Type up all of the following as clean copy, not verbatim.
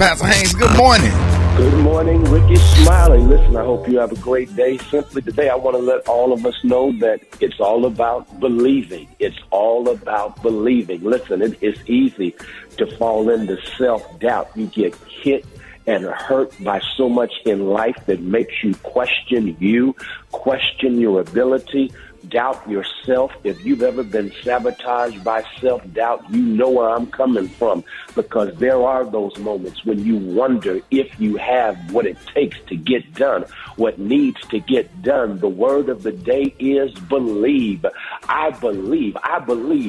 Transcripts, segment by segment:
Pastor Haynes, good morning. Good morning, Rickey Smiley. Listen, I hope you have a great day. Simply today, I want to let all of us know that it's all about believing. It's all about believing. Listen, it is easy to fall into self-doubt. You get hit and hurt by so much in life that makes you, question your ability, doubt yourself. If you've ever been sabotaged by self-doubt, you know where I'm coming from, because there are those moments when you wonder if you have what it takes to get done, what needs to get done. The word of the day is believe. I believe.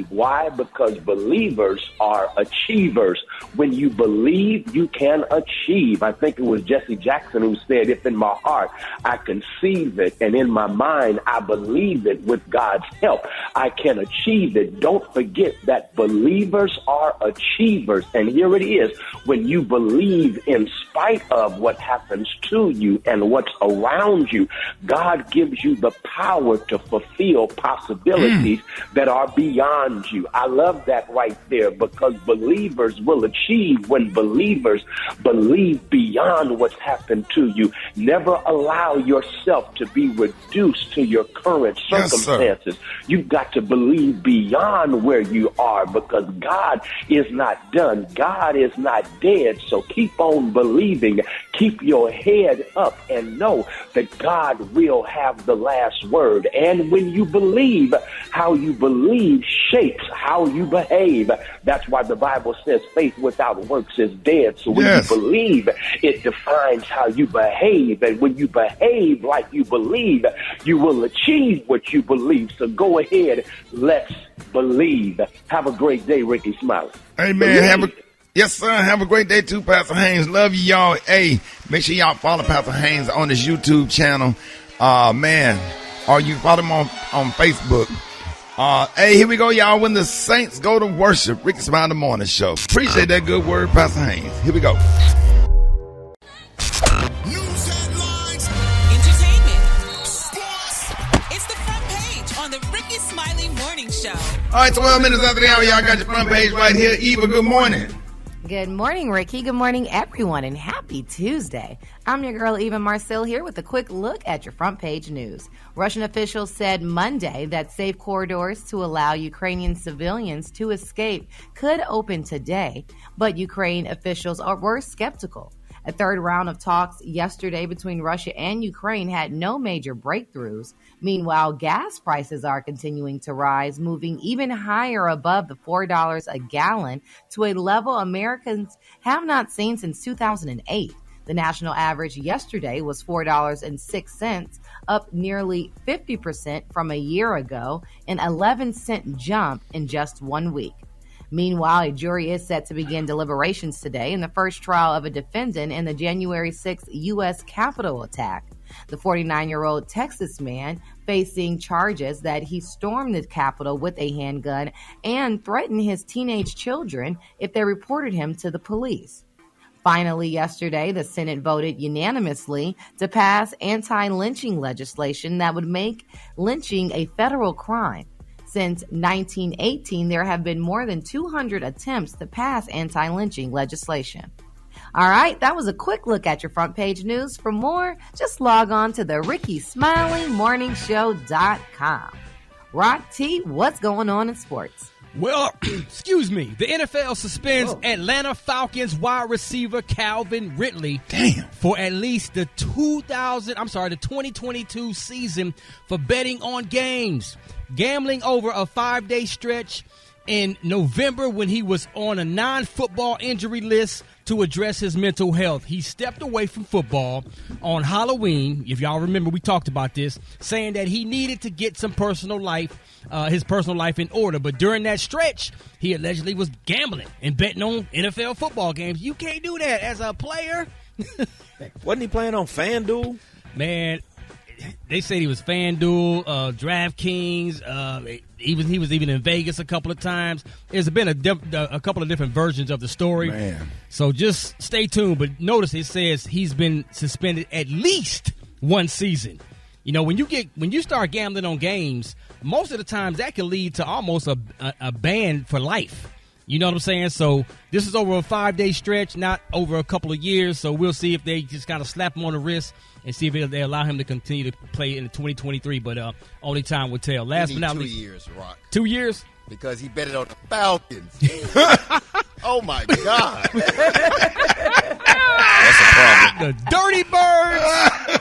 Why? Because believers are achievers. When you believe, you can achieve. I think it was Jesse Jackson who said, if in my heart I conceive it and in my mind I believe it, with God's help, I can achieve it. Don't forget that believers are achievers. And here it is. When you believe in spite of what happens to you and what's around you, God gives you the power to fulfill possibilities that are beyond you. I love that right there, because believers will achieve when believers believe beyond what's happened to you. Never allow yourself to be reduced to your current circumstances. You've got to believe beyond where you are, because God is not done. God is not dead. So keep on believing. Keep your head up and know that God will have the last word. And when you believe, how you believe shapes how you behave. That's why the Bible says faith without works is dead. So when you believe, it defines how you behave. And when you behave like you believe, you will achieve what you believe. So go ahead, let's believe. Have a great day, Rickey Smiley. Amen. Yes, sir. Have a great day too, Pastor Haynes. Love you, y'all. Hey, make sure y'all follow Pastor Haynes on his YouTube channel. Or you follow him on Facebook. Hey, here we go, y'all. When the saints go to worship, Rickey Smiley the Morning Show. Appreciate that good word, Pastor Haynes. Here we go. News headlines, entertainment, sports. It's the front page on the Rickey Smiley Morning Show. All right, 12 minutes after the hour, y'all got your front page right here. Eva, good morning. Good morning, Ricky. Good morning, everyone, and happy Tuesday. I'm your girl, Eva Marcel, here with a quick look at your front page news. Russian officials said Monday that safe corridors to allow Ukrainian civilians to escape could open today, but Ukraine officials were skeptical. A third round of talks yesterday between Russia and Ukraine had no major breakthroughs. Meanwhile, gas prices are continuing to rise, moving even higher above the $4 a gallon to a level Americans have not seen since 2008. The national average yesterday was $4.06, up nearly 50% from a year ago, an 11-cent jump in just 1 week. Meanwhile, a jury is set to begin deliberations today in the first trial of a defendant in the January 6th U.S. Capitol attack. The 49-year-old Texas man facing charges that he stormed the Capitol with a handgun and threatened his teenage children if they reported him to the police. Finally, yesterday, the Senate voted unanimously to pass anti-lynching legislation that would make lynching a federal crime. Since 1918, there have been more than 200 attempts to pass anti-lynching legislation. All right, that was a quick look at your front page news. For more, just log on to the RickeySmileyMorningShow.com. Rock T, what's going on in sports? Well, excuse me. The NFL suspends Atlanta Falcons wide receiver Calvin Ridley for at least the 2022 season for betting on games. Gambling over a 5-day stretch in November when he was on a non-football injury list to address his mental health. He stepped away from football on Halloween, if y'all remember, we talked about this, saying that he needed to get some his personal life in order. But during that stretch, he allegedly was gambling and betting on NFL football games. You can't do that as a player. Wasn't he playing on FanDuel? Man, they said he was FanDuel, DraftKings. He was even in Vegas a couple of times. There's been a couple of different versions of the story. Man. So just stay tuned. But notice it says he's been suspended at least one season. You know, when you start gambling on games, most of the times that can lead to almost a ban for life. You know what I'm saying? So this is over a 5-day stretch, not over a couple of years. So we'll see if they just kind of slap him on the wrist and see if they allow him to continue to play in 2023. But only time will tell. Last but not least, 2 years, Rock. 2 years? Because he betted on the Falcons. Oh, my God. That's a problem. The Dirty Birds.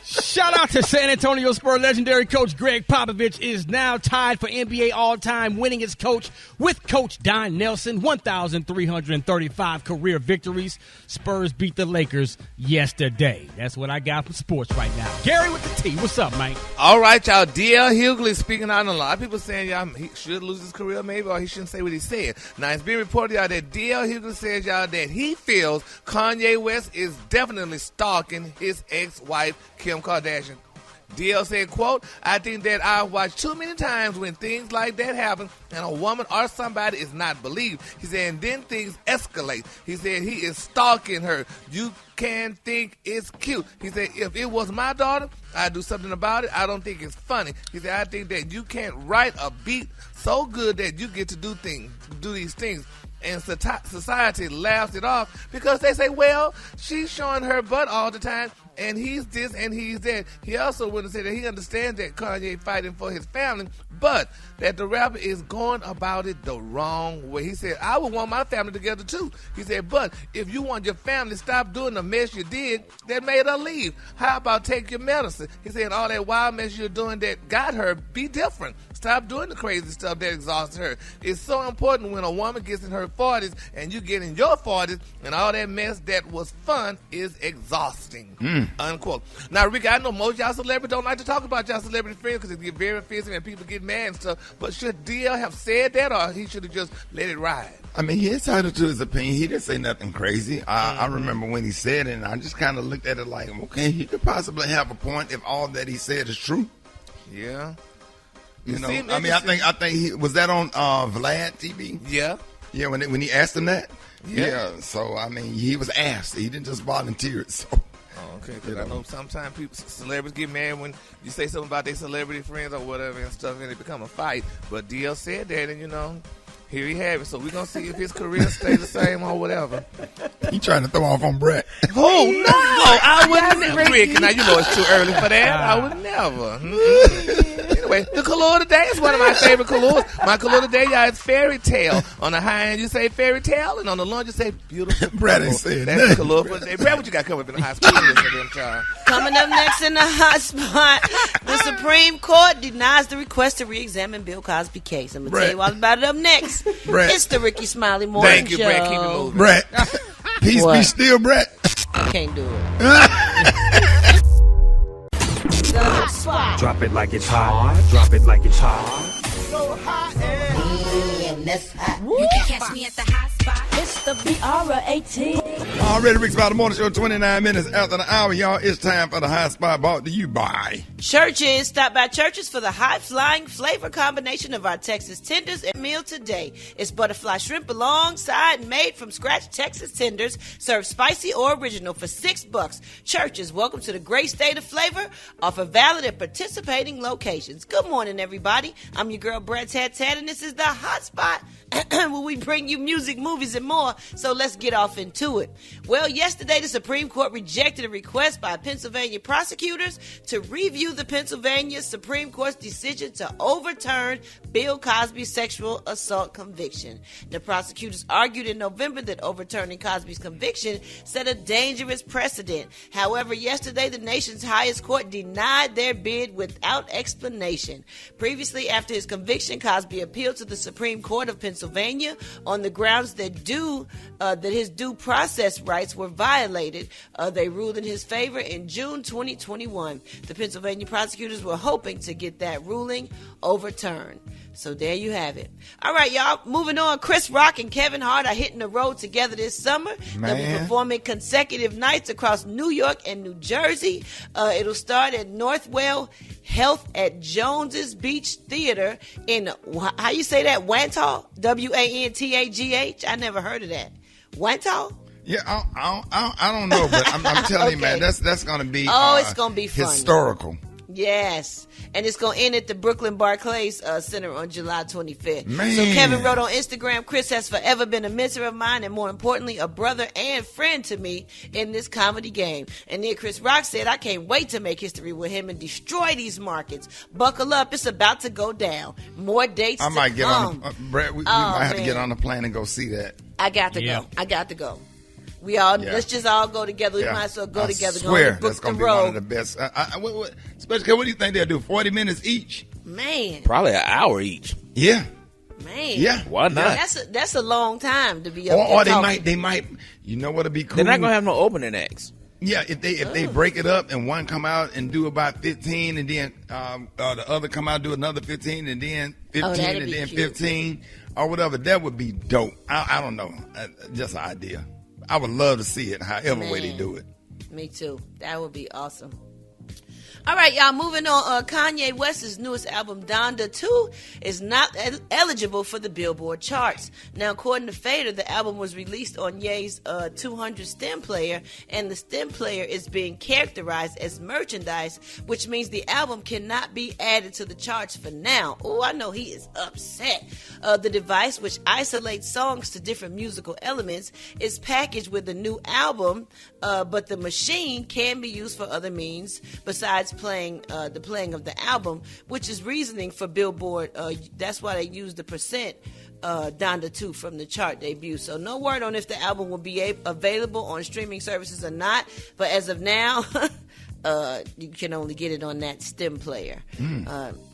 Shout out to San Antonio Spurs legendary coach Greg Popovich is now tied for NBA all-time winningest coach with Coach Don Nelson, 1,335 career victories. Spurs beat the Lakers yesterday. That's what I got for sports right now. Gary with the T. What's up, Mike? All right, y'all. D.L. Hughley speaking out. A lot of people saying y'all he should lose his career maybe, or he shouldn't say what he said. Now, it's being reported, y'all, that D.L. Hughley says, y'all, that he feels Kanye West is definitely stalking his ex-wife, Kim Kardashian. DL said, quote, I think that I've watched too many times when things like that happen and a woman or somebody is not believed. He said, and then things escalate. He said he is stalking her. You can think it's cute. He said, if it was my daughter, I'd do something about it. I don't think it's funny. He said, I think that you can't write a beat so good that you get to do these things. And society laughs it off because they say, well, she's showing her butt all the time, and he's this and he's that. He also wouldn't say that he understands that Kanye fighting for his family, but that the rapper is going about it the wrong way. He said, I would want my family together too. He said, but if you want your family to stop doing the mess you did that made her leave, how about take your medicine? He said, all that wild mess you're doing that got her, be different. Stop doing the crazy stuff that exhausts her. It's so important when a woman gets in her 40s and you get in your 40s and all that mess that was fun is exhausting. Unquote. Now, Ricky, I know most y'all celebrities don't like to talk about y'all celebrity friends because it get very offensive and people get mad and stuff. But should DL have said that, or he should have just let it ride? I mean, he's entitled to his opinion. He didn't say nothing crazy. I remember when he said it, and I just kind of looked at it like, okay, he could possibly have a point if all that he said is true. Yeah. You know, I mean, I think he was that on Vlad TV. Yeah. Yeah, when he asked him that. Yeah. So I mean, he was asked. He didn't just volunteer it. So. Oh, okay. Because I know sometimes celebrities get mad when you say something about their celebrity friends or whatever and stuff, and it become a fight. But DL said that, and you know, here you have it. So we're gonna see if his career stays the same or whatever. He trying to throw off on Brett. Oh no! I would never, Rick. Now you know it's too early for that. I would never. Anyway, the color of the day is one of my favorite colors. My color of the day, y'all, is fairy tale. On the high end, you say fairy tale, and on the low end, you say beautiful. Brett ain't saying that's the color for the day. Brett, what you got coming up in the hot spot? Coming up next in the hot spot, the Supreme Court denies the request to re-examine Bill Cosby case. I'm going to tell you all about it up next. Brett. It's the Rickey Smiley Morning Thank you, Show. Brett. Keep it moving. Brett, peace be still, Brett. Can't do it. Drop it like it's hot. Drop it like it's hot. You can catch me at the hot spot. It's the BR18. Already Rick's About the Morning Show, 29 minutes after the hour, y'all. It's time for the hot spot brought to you by Churches. Stop by Churches for the high-flying flavor combination of our Texas tenders and meal today. It's butterfly shrimp alongside made from scratch Texas tenders, served spicy or original for $6. Churches, welcome to the great state of flavor. Offer valid at participating locations. Good morning, everybody. I'm your girl, Brett Tat, and this is the hot spot where we bring you music, movies, and more. So let's get off into it. Well, yesterday the Supreme Court rejected a request by Pennsylvania prosecutors to review the Pennsylvania Supreme Court's decision to overturn Bill Cosby's sexual assault conviction. The prosecutors argued in November that overturning Cosby's conviction set a dangerous precedent. However, yesterday the nation's highest court denied their bid without explanation. Previously, after his conviction, Cosby appealed to the Supreme Court of Pennsylvania on the grounds that his due process rights were violated. They ruled in his favor in June 2021. The Pennsylvania prosecutors were hoping to get that ruling overturned. So there you have it. All right, y'all. Moving on. Chris Rock and Kevin Hart are hitting the road together this summer. They'll be performing consecutive nights across New York and New Jersey. It'll start at Northwell Health at Jones's Beach Theater in, how you say that, Wantagh? W-A-N-T-A-G-H? I never heard of that. Wantagh? Yeah, I don't know, but I'm telling you, man, that's going to be it's going to be fun. Historical. Yes, and it's going to end at the Brooklyn Barclays Center on July 25th. Man. So Kevin wrote on Instagram, Chris has forever been a mentor of mine and more importantly, a brother and friend to me in this comedy game. And then Chris Rock said, I can't wait to make history with him and destroy these markets. Buckle up, it's about to go down. More dates I to might get come. on. Brett, we might have to get on the plane and go see that. I got to go. I got to go. We all let's just all go together. We might as well go together. Swear go that's going to be one of the best. Especially, what do you think they'll do? 40 minutes each? Man, Probably an hour each. Yeah. man, Yeah. Why not? That's a long time to be up Or there they might. You know what'd be cool? They're not gonna have no opening acts. Yeah, if they break it up and one come out and do about 15, and then the other come out and do another 15, and then 15, and then cute. 15, or whatever, that would be dope. I don't know, just an idea. I would love to see it, however way they do it. Me too. That would be awesome. All right, y'all, moving on. Kanye West's newest album, Donda 2, is not eligible for the Billboard charts. Now, according to Fader, the album was released on Ye's 200 stem player, and the stem player is being characterized as merchandise, which means the album cannot be added to the charts for now. Oh, I know he is upset. The device, which isolates songs to different musical elements, is packaged with the new album, but the machine can be used for other means besides playing of the album, which is reasoning for Billboard. That's why they use the percent Donda 2 from the chart debut. So no word on if the album will be available on streaming services or not. But as of now, you can only get it on that stem player. And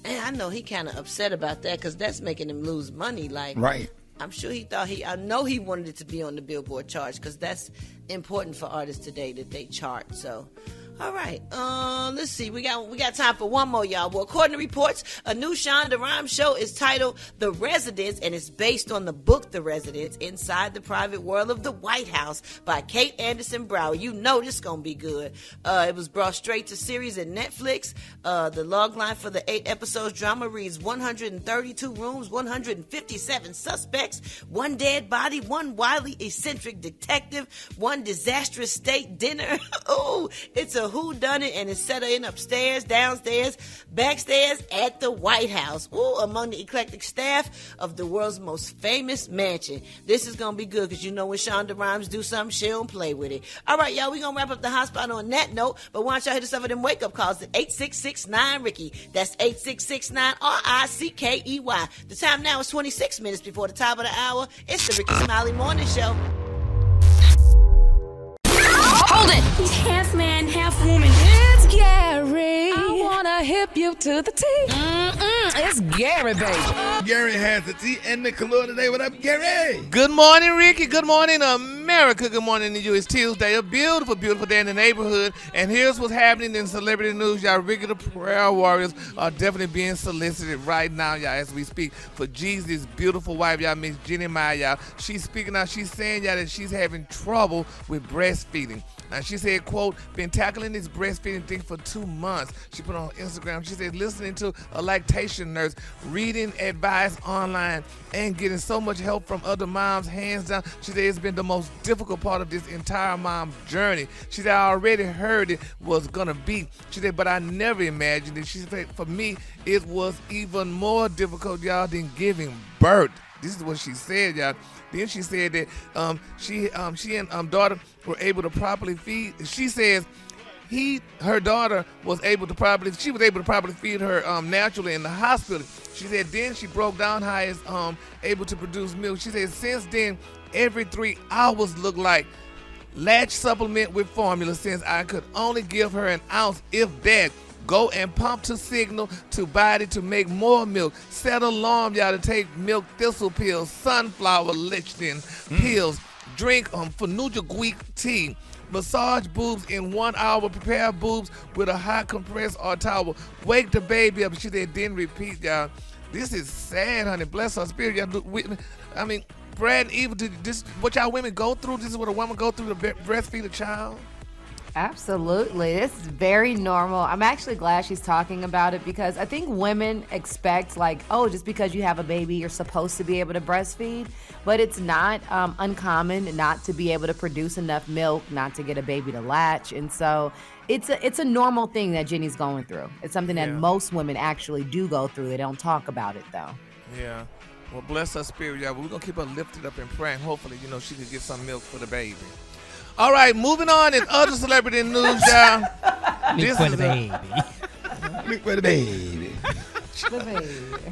I know he kind of upset about that because that's making him lose money. Like, Right. I'm sure I know he wanted it to be on the Billboard charts because that's important for artists today that they chart. So, all right, let's see. We got time for one more, y'all. Well, according to reports, a new Shonda Rhimes show is titled The Residence, and it's based on the book The Residence, Inside the Private World of the White House by Kate Anderson Brower. You know this gonna be good. It was brought straight to series at Netflix. The logline for the 8 episodes drama reads 132 rooms, 157 suspects, 1 dead body, 1 wildly eccentric detective, 1 disastrous state dinner. Ooh, it's a whodunit, and it's set in upstairs, downstairs, backstairs at the White House. Ooh, among the eclectic staff of the world's most famous mansion. This is gonna be good because you know when Shonda Rhimes do something, she don't play with it. All right, y'all, we gonna wrap up the hot spot on that note, but why don't y'all hit us up with them wake up calls at 866-9-RICKY. That's 866-9-RICKEY. The time now is 26 minutes before the top of the hour. It's the Rickey Smiley Morning Show. Hold it! Half man, half woman. It's Gary. I wanna hip you to the T. It's Gary, baby. Gary has the tea and the color today. What up, Gary? Good morning, Ricky. Good morning, America. Good morning to you. It's Tuesday, a beautiful, beautiful day in the neighborhood. And here's what's happening in celebrity news. Y'all regular prayer warriors are definitely being solicited right now, y'all, as we speak. For Jesus' beautiful wife, y'all, Miss Jenny Maya, y'all. She's speaking out. She's saying, y'all, that she's having trouble with breastfeeding. Now, she said, quote, been tackling this breastfeeding thing for 2 months. She put on Instagram, she said, listening to a lactation nurse, reading advice online, and getting so much help from other moms, hands down. She said it's been the most difficult part of this entire mom journey. She said, I already heard it was going to be. She said, but I never imagined it. She said, for me, it was even more difficult, y'all, than giving birth. This is what she said, y'all. Then she said that she and daughter were able to properly feed. She says her daughter was able to properly feed her naturally in the hospital. She said then she broke down how it's able to produce milk. She said since then every 3 hours looked like latch supplement with formula since I could only give her an ounce if that. Go and pump to signal to body to make more milk. Set alarm, y'all, to take milk thistle pills, sunflower lecithin pills. Drink fenugreek tea. Massage boobs in 1 hour. Prepare boobs with a hot compress or towel. Wake the baby up. She said, then repeat, y'all. This is sad, honey. Bless her spirit, y'all. I mean, Brad and Eva, this what y'all women go through? This is what a woman go through to breastfeed a child? Absolutely. This is very normal. I'm actually glad she's talking about it because I think women expect, like, oh, just because you have a baby, you're supposed to be able to breastfeed. But it's not uncommon not to be able to produce enough milk, not to get a baby to latch. And so it's a normal thing that Jenny's going through. It's something that most women actually do go through. They don't talk about it, though. Yeah. Well, bless her spirit, y'all. We're going to keep her lifted up in prayer, and hopefully, she can get some milk for the baby. All right, moving on in other celebrity news, y'all. Milk for the baby. Milk for the baby.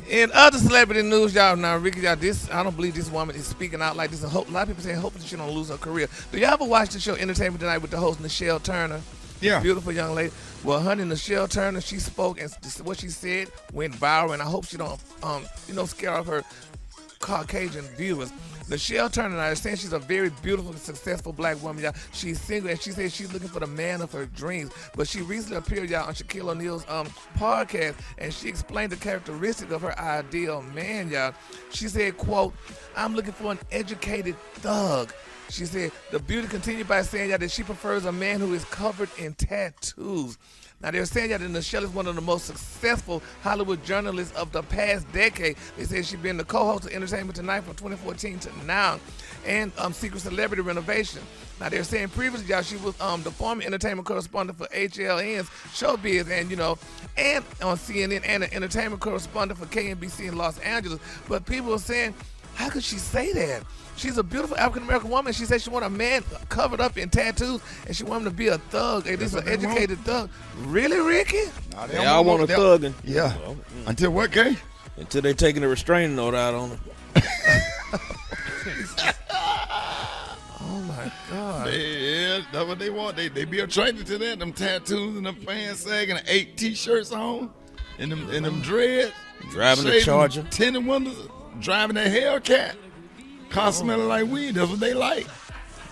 In other celebrity news, y'all, now, Ricky, y'all, I don't believe this woman is speaking out like this. A lot of people saying hopefully she don't lose her career. Do y'all ever watch the show Entertainment Tonight with the host, Nichelle Turner? Yeah. Beautiful young lady. Well, honey, Nichelle Turner, she spoke, and what she said went viral, and I hope she don't, scare off her Caucasian viewers. Nichelle Turner, I understand she's a very beautiful and successful black woman, y'all. She's single, and she says she's looking for the man of her dreams. But she recently appeared, y'all, on Shaquille O'Neal's podcast, and she explained the characteristic of her ideal man, y'all. She said, quote, "I'm looking for an educated thug." She said the beauty continued by saying, y'all, that she prefers a man who is covered in tattoos. Now, they're saying that Nichelle is one of the most successful Hollywood journalists of the past decade. They say she's been the co-host of Entertainment Tonight from 2014 to now, and Secret Celebrity Renovation. Now, they're saying previously, y'all, she was the former entertainment correspondent for HLN's Showbiz, and and on CNN, and an entertainment correspondent for KNBC in Los Angeles. But people are saying, how could she say that? She's a beautiful African-American woman. She said she want a man covered up in tattoos, and she want him to be a thug, at least an educated thug. Really, Ricky? They all want a thug. Yeah. Until what, Kay? Until they taking a restraining order out on her. Oh, my God. Yeah, that's what they want. They be attracted to that. Them tattoos and them fans sagging, 8 T-shirts on, and them dreads. Driving a Charger. Tinted windows, driving a Hellcat. Car smelling like weed. That's what they like.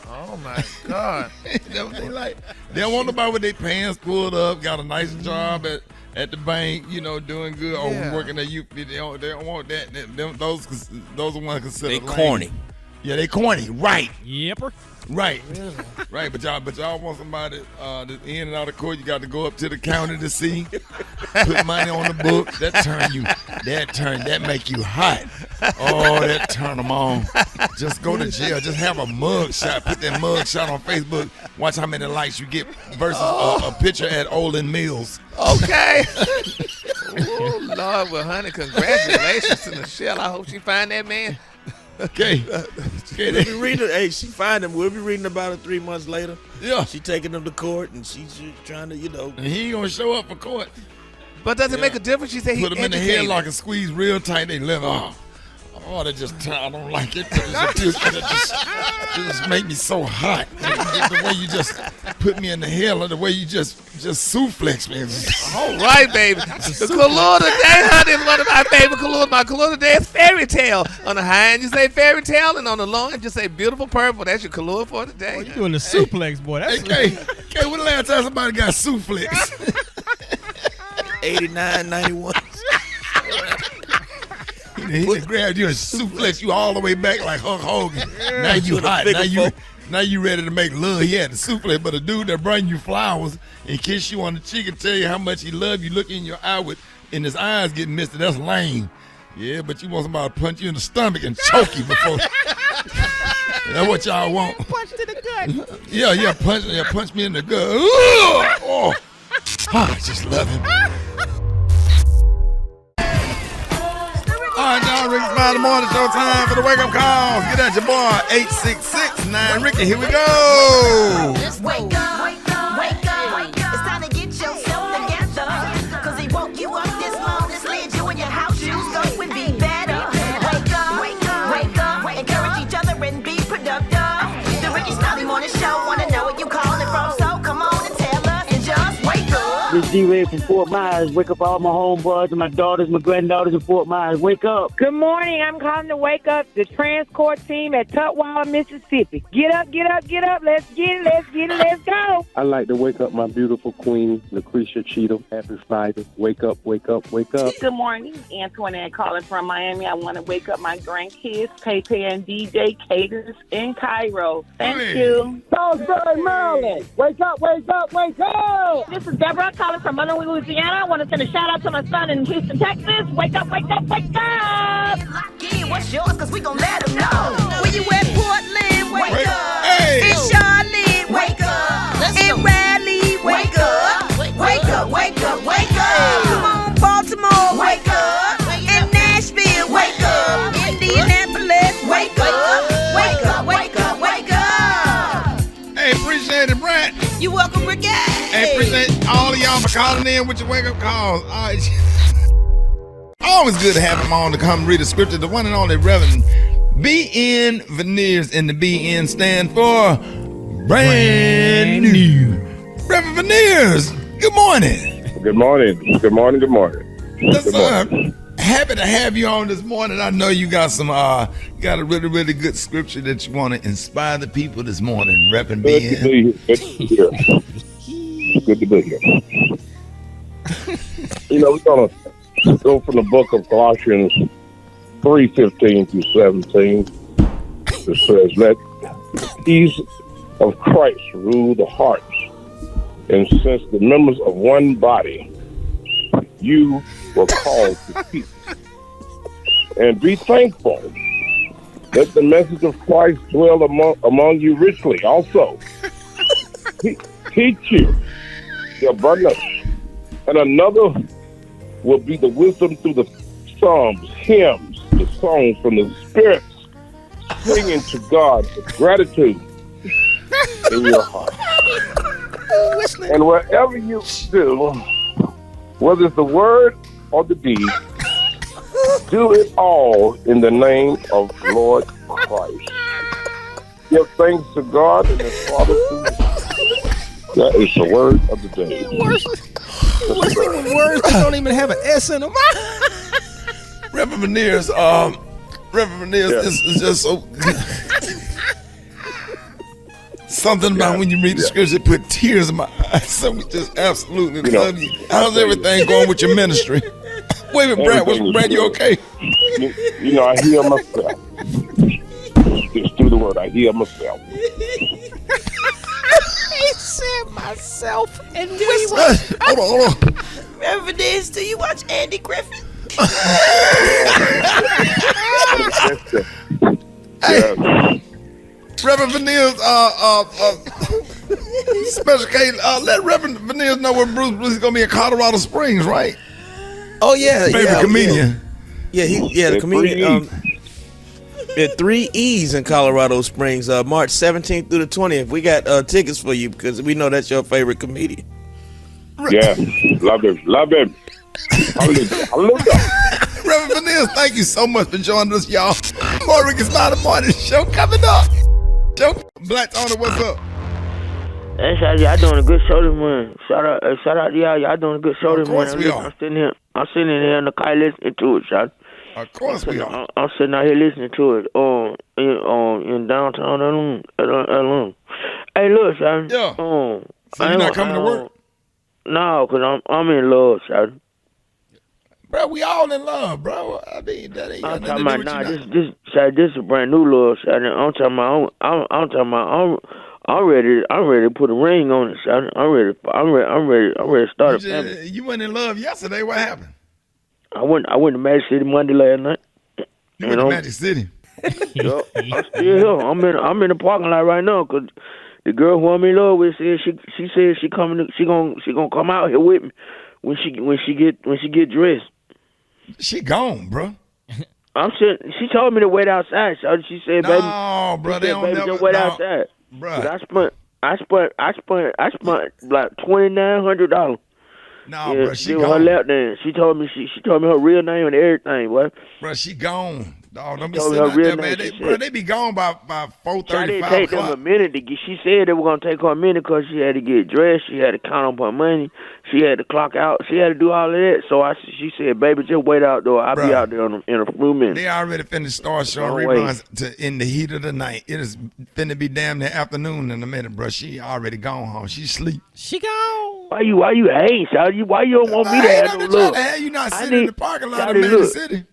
Oh, my God. That's what they like. They don't want nobody with their pants pulled up, got a nice job at the bank, doing good, or working at UP. They don't want that. Those are ones considered They lame. corny. Yeah, they corny. Right. Yepper. Right. Really? Right, but y'all want somebody that's in and out of court. You got to go up to the counter to see. Put money on the book. That make you hot. Oh, that turn them on. Just go to jail. Just have a mug shot. Put that mug shot on Facebook. Watch how many likes you get versus a picture at Olin Mills. Okay. Oh, Lord, well, honey, congratulations to Nichelle. I hope she find that man. Okay. We'll be reading. Hey, she find him. We'll be reading about it 3 months later. Yeah. She taking him to court, and she's trying to, And he ain't gonna show up for court. But does it make a difference? She said he put him in the headlock and squeeze real tight. They live off. Oh, that just I don't like it. It just make me so hot. The way you just put me in the hell, the way you just suplex me. All right, baby. The color today, honey, is one of my favorite colors. My color today is fairy tale. On the high end, you say fairy tale, and on the low end, you say beautiful purple. That's your color for today. Oh, you doing the suplex, boy. That's hey, when the last time somebody got suplex? 89, 91. He just grabbed you and suplex you all the way back like Hulk Hogan. Now you hot. Now you ready to make love. He had the suplex, but a dude that bring you flowers and kiss you on the cheek and tell you how much he love you, look in your eye and his eyes getting misty. That's lame. Yeah, but you want somebody to punch you in the stomach and choke you before. That's what y'all want. Punch to the gut. Yeah, punch me in the gut. Oh, I just love him. All right, y'all, Rickey Smiley Morning Show time for the wake-up calls. Get at your boy, 866-9-RICKY. Here we go. Just wake up, wake up, wake up. It's time to get yourself together. Cause he woke you up this morning, slid you in your house shoes, so it would be better. Wake up, wake up, wake up. Encourage each other and be productive. The Rickey Smiley Morning Show, wanna know where you calling from, so come on and tell us and just wake up. This D-Ray from Fort Myers. Wake up all my homeboys and my daughters, my granddaughters in Fort Myers. Wake up. Good morning. I'm calling to wake up the Transcourt team at Tutwiler, Mississippi. Get up, get up, get up. Let's get it, let's get it, let's go. I like to wake up my beautiful queen, Lucretia Cheatham. Happy Friday. Wake up, wake up, wake up. Good morning. Antoinette calling from Miami. I want to wake up my grandkids, Pepe and DJ, Cadence in Cairo. Thank you. Salisbury, Maryland. Wake up, wake up, wake up. This is Deborah calling from Monroe, Louisiana. I want to send a shout out to my son in Houston, Texas. Wake up, wake up, wake up. Yeah, what's yours? Cause we gon' let them know. When you at Portland, wake up. Hey. In Charlotte, wake up. In Raleigh, wake up. Wake up, wake up, wake up. Come on, Baltimore, wake up. In Nashville, wake up. Indianapolis, wake up. Wake up, wake up, wake up. Hey, appreciate it, Brad. You welcome, Rickey. Hey, appreciate all of y'all for calling in with your wake-up calls. All right. Always good to have him on to come read the scripture. The one and only Reverend B.N. Veneers, and the B.N. stand for brand new. Reverend Veneers, good morning. Good morning. Good morning. Good morning. Yes, sir. Happy to have you on this morning. I know you got some, you got a really, really good scripture that you want to inspire the people this morning, Reverend B.N. Good to be here. Good to be here. You know, we're going to go from the book of Colossians 3:15 through 17. It says, let the peace of Christ rule the hearts. And since the members of one body, you were called to peace. And be thankful. Let the message of Christ dwell among you richly. Also, teach you the abundance. And another will be the wisdom through the psalms, hymns, the songs from the spirits, singing to God with gratitude in your heart. And whatever you do, whether it's the word or the deed, do it all in the name of Lord Christ. Give thanks to God and His Father through me. That is the word of the day. What's with words that don't even have an S in them? Reverend Veneers, is just so something about when you read the scripture, it put tears in my eyes. So we just absolutely love you. How's everything going with your ministry? Wait a minute, Brad, you okay? You know, I hear myself. Just through the word, I hear myself. He said myself and whisper. Hold on. Reverend Veneers, do you watch Andy Griffith? Hey, Reverend Veneers, special case, let Reverend Veneers know where Bruce is going to be in Colorado Springs, right? Oh, yeah. Favorite comedian. Yeah, the comedian. At 3 E's in Colorado Springs, March 17th through the 20th. We got tickets for you because we know that's your favorite comedian. Yeah, love him. Hallelujah. Reverend Veneers, thank you so much for joining us, y'all. More Rickey Smiley Morning Show coming up. Black Owner, what's up? Hey, y'all doing a good show this morning. Shout out to y'all. Y'all doing a good show this morning. Of course we are. I'm sitting here in the car listening to it, y'all. Of course we are. I'm sitting out here listening to it in downtown Atlanta. Hey, look, son. Yeah. So you're not coming to work? No, because I'm in love, son. Bro, we all in love, bro. I mean, that ain't got nothing to do with you. This is a brand new love, son. I'm talking about I'm ready to put a ring on it, son. I'm ready to start a family. You went in love yesterday. What happened? I went to Magic City Monday last night. You went to Magic City? Yo, I'm still here. I'm in the parking lot right now because the girl who I'm in love with said she said she gonna come out here with me when she get dressed. She gone, bro. She told me to wait outside. So she said, "Baby, no, bro, they don't never just wait outside." Bro, I spent like $2,900. No, bro, she did gone. Her lap dance. She told me her real name and everything, boy. Bro, she gone. Dog, don't be told me sitting her out real there, name. man. They be gone by 4:30, So I didn't 5 take them a o'clock. minute to get. She said they were gonna take her a minute because she had to get dressed. She had to count up her money. She had to clock out. She had to do all of that. So she said, "Baby, just wait out there. I'll be out there in a few minutes." They already finna start showing reruns in the heat of the night. It is finna be damn near afternoon in a minute, bro. She already gone home. She sleep. She gone. Why you hating, Shawty? Why you don't want me to have no look? You not sitting in the parking lot of Shawty, Magic look. City.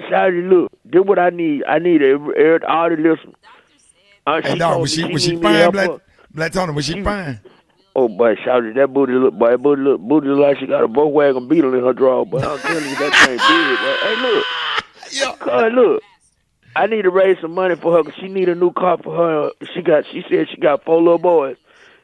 Shawty, look. This what I need. I need all the listen. Hey, dog, was she fine, Black Tony? Was she fine? Oh, boy, Shawty, that booty look like she got a Volkswagen Beetle in her drawer. But I'm telling you, that thing big. But, hey, look. Cuz, look. I need to raise some money for her because she need a new car for her. She said she got 4 little boys,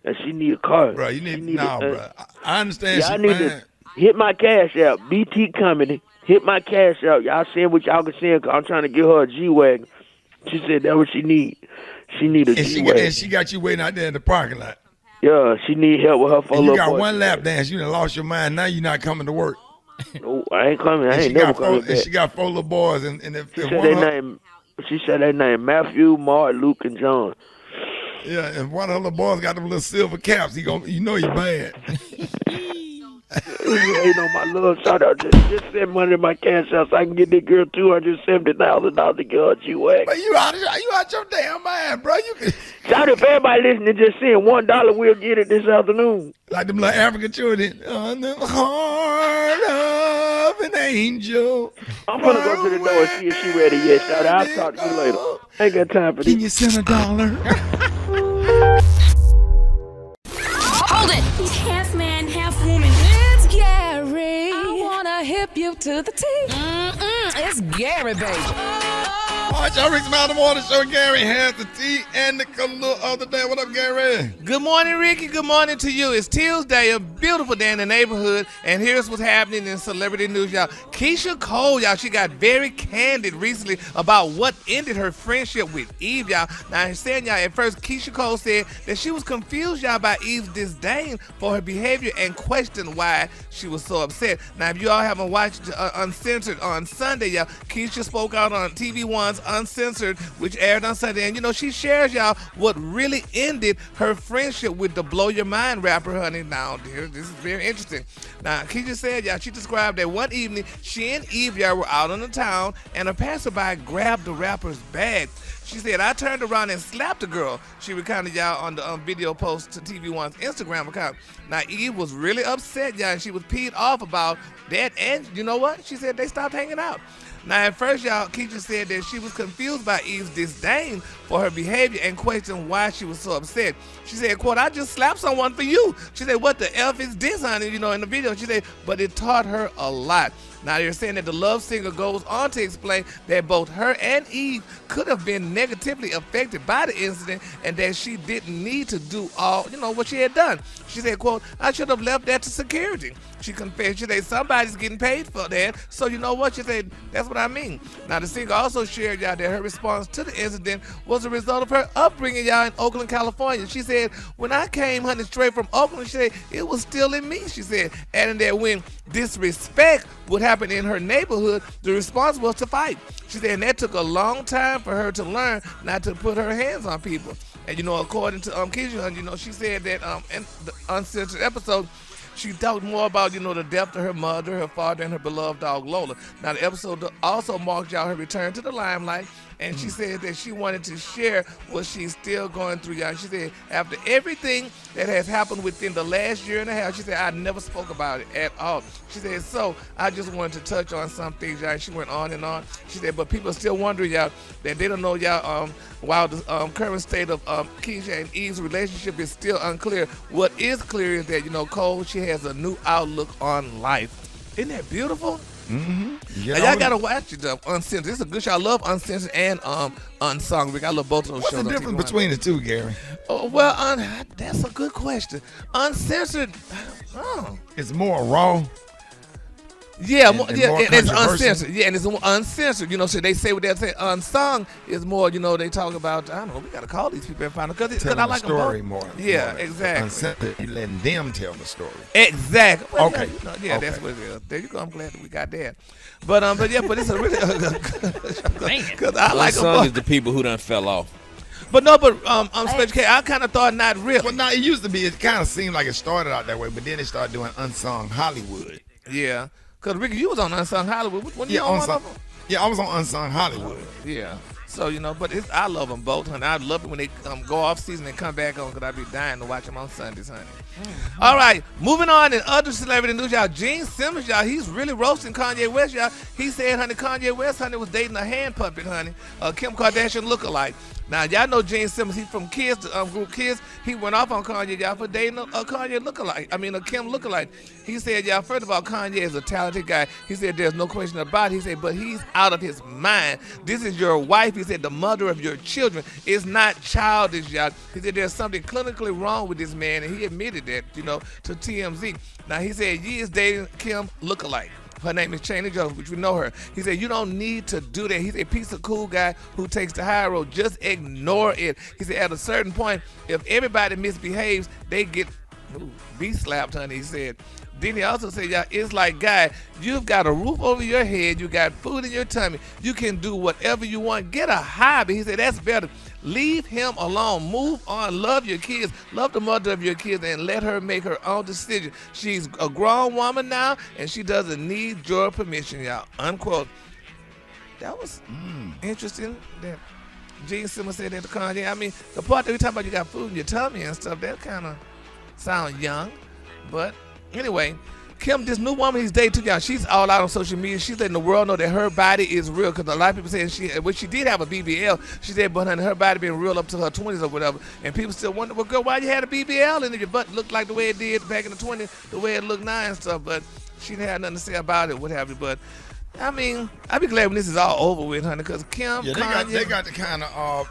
and she need a car. Bro, bro. I understand I she need fine. to hit my cash out. BT Company. Hit my cash out. Y'all send what y'all can send because I'm trying to get her a G-Wagon. She said that's what she need. She need a G-Wagon. And she got you waiting out there in the parking lot. Yeah, she need help with her 4 little boys. You got one lap dance. You done lost your mind. Now you're not coming to work. No, I ain't coming. I ain't never coming back. And she got 4 little boys. And if she said they name Matthew, Mark, Luke, and John. Yeah, and one of her little boys got them little silver caps. You know he bad. Ain't on my little shout out. Just send money in my cash out so I can get that girl $270,000 to get her G-Wagon. But you out your damn mind, bro. You can shout if everybody listening just send $1, we'll get it this afternoon. Like them little African children. On the heart of an angel. I'm gonna go to the door and see if she ready yet. Shout out. I'll talk to you later. Ain't got time for this. Can you send $1? Hold it! He's half man, half woman. It's Gary. I wanna hip you to the T. It's Gary, baby. All right, y'all, Rickey Smiley Morning Show. Gary has the tea and the color of the day. What up, Gary? Good morning, Ricky. Good morning to you. It's Tuesday, a beautiful day in the neighborhood, and here's what's happening in celebrity news, y'all. Keisha Cole, y'all, she got very candid recently about what ended her friendship with Eve, y'all. Now, I'm saying, y'all, at first, Keisha Cole said that she was confused, y'all, by Eve's disdain for her behavior and questioned why she was so upset. Now, if you all haven't watched Uncensored on Sunday, y'all, Keisha spoke out on TV One's Uncensored, which aired on Sunday, and she shares, y'all, what really ended her friendship with the Blow Your Mind rapper, honey. Now, dear, this is very interesting. Now, Keisha said, y'all, she described that one evening she and Eve, y'all, were out in the town, and a passerby grabbed the rapper's bag. She said, I turned around and slapped the girl. She recounted, y'all, on the video post to TV One's Instagram account. Now, Eve was really upset, y'all, and she was peed off about that, and you know what? She said they stopped hanging out. Now, at first, y'all, Keisha said that she was confused by Eve's disdain for her behavior and questioned why she was so upset. She said, quote, I just slapped someone for you. She said, what the F is this, honey? In the video. She said, but it taught her a lot. Now, they're saying that the love singer goes on to explain that both her and Eve could have been negatively affected by the incident and that she didn't need to do all, what she had done. She said, quote, I should have left that to security. She confessed. She said, somebody's getting paid for that. So you know what? She said, that's what I mean. Now, the singer also shared, y'all, that her response to the incident was a result of her upbringing, y'all, in Oakland, California. She said, when I came, honey, straight from Oakland, she said, it was still in me, she said, adding that when disrespect would happen in her neighborhood, the response was to fight. She said, and that took a long time for her to learn not to put her hands on people. And, according to Keisha, she said that in the Uncensored episode, she talked more about, the death of her mother, her father, and her beloved dog, Lola. Now, the episode also marked, y'all, her return to the limelight, and she said that she wanted to share what she's still going through, y'all. She said, after everything that has happened within the last year and a half, she said, I never spoke about it at all. She said, so I just wanted to touch on some things, y'all. She went on and on. She said, but people are still wondering, y'all, that they don't know, y'all, while the current state of Keisha and Eve's relationship is still unclear, what is clear is that, Cole, she has a new outlook on life. Isn't that beautiful? Mm-hmm. Yeah, y'all gotta watch it. Uncensored. This is a good show. I love Uncensored and Unsung. I love both of those shows. What's the difference between the two, Gary? Oh, well, that's a good question. Uncensored. It's more raw. Yeah, and more and it's controversial. uncensored. Yeah, and it's uncensored. You know, so they say what they say. Unsung is more. You know, they talk about. I don't know. We got to call these people and find out because I like the story them both. more. Yeah, more. exactly. Uncensored, you letting them tell the story. Exactly. Well, Okay. Yeah, that's what it is. There you go. I'm glad that we got that. But it's a really because I like them Unsung both. is the people who done fell off. But Special K, I kind of thought not really. Well, no, it used to be. It kind of seemed like it started out that way, but then they started doing Unsung Hollywood. Yeah, because Ricky, you was on Unsung Hollywood. When you on one of them? Yeah, I was on Unsung Hollywood. Yeah. So, but I love them both, honey. I love it when they go off season and come back on because I be dying to watch them on Sundays, honey. Mm-hmm. All right, moving on in other celebrity news, y'all. Gene Simmons, y'all, he's really roasting Kanye West, y'all. He said, honey, Kanye West, honey, was dating a hand puppet, honey, Kim Kardashian lookalike. Now, y'all know Gene Simmons, he's from Kiss, the group Kiss. He went off on Kanye, y'all, for dating a Kanye lookalike. I mean, a Kim lookalike. He said, y'all, first of all, Kanye is a talented guy. He said, there's no question about it. He said, but he's out of his mind. This is your wife. He said, the mother of your children is not childish, y'all. He said, there's something clinically wrong with this man, and he admitted that, to TMZ. Now, he said, he is dating Kim lookalike. Her name is Chaney Jones, which we know her. He said, you don't need to do that. He's a piece of cool guy who takes the high road. Just ignore it. He said, at a certain point, if everybody misbehaves, they get slapped, honey, he said. Then he also said, y'all, it's like, guy, you've got a roof over your head. You got food in your tummy. You can do whatever you want. Get a hobby. He said, that's better. Leave him alone. Move on. Love your kids. Love the mother of your kids and let her make her own decision. She's a grown woman now, and she doesn't need your permission, y'all. Unquote. That was interesting that Gene Simmons said that to Kanye. I mean, the part that we talking about you got food in your tummy and stuff, that kind of sound young. But anyway, Kim, this new woman he's dating, y'all, she's all out on social media. She's letting the world know that her body is real because a lot of people saying she did have a BBL. She said, but honey, her body been real up to her 20s or whatever. And people still wonder, well, girl, why you had a BBL and your butt looked like the way it did back in the 20s, the way it looked now and stuff. But she didn't have nothing to say about it, what have you. But I mean, I'd be glad when this is all over with, honey, because Kim, yeah, they got the kind of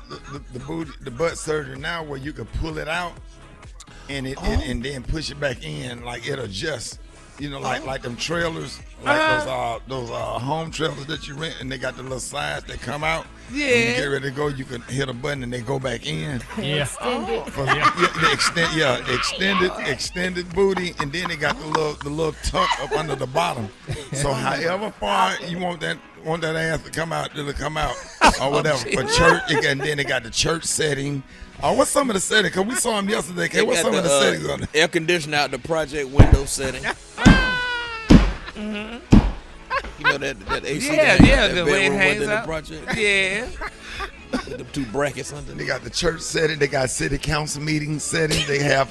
the butt surgery now where you can pull it out and and then push it back in, like it adjusts. Like them trailers, like those home trailers that you rent, and they got the little sides that come out. Yeah. When you get ready to go, you can hit a button and they go back in. Yeah. Extended booty, and then they got the little tuck up under the bottom. So however far you want that ass to come out, it'll come out or whatever. For church, and then they got the church setting. What's some of the settings? Because we saw him yesterday. Okay, what's some of the settings on there? Air conditioner out the project window setting. Mm-hmm. You know that AC the way it hangs in out. the project? Yeah. With the two brackets under. They got the church setting. They got city council meeting setting. They have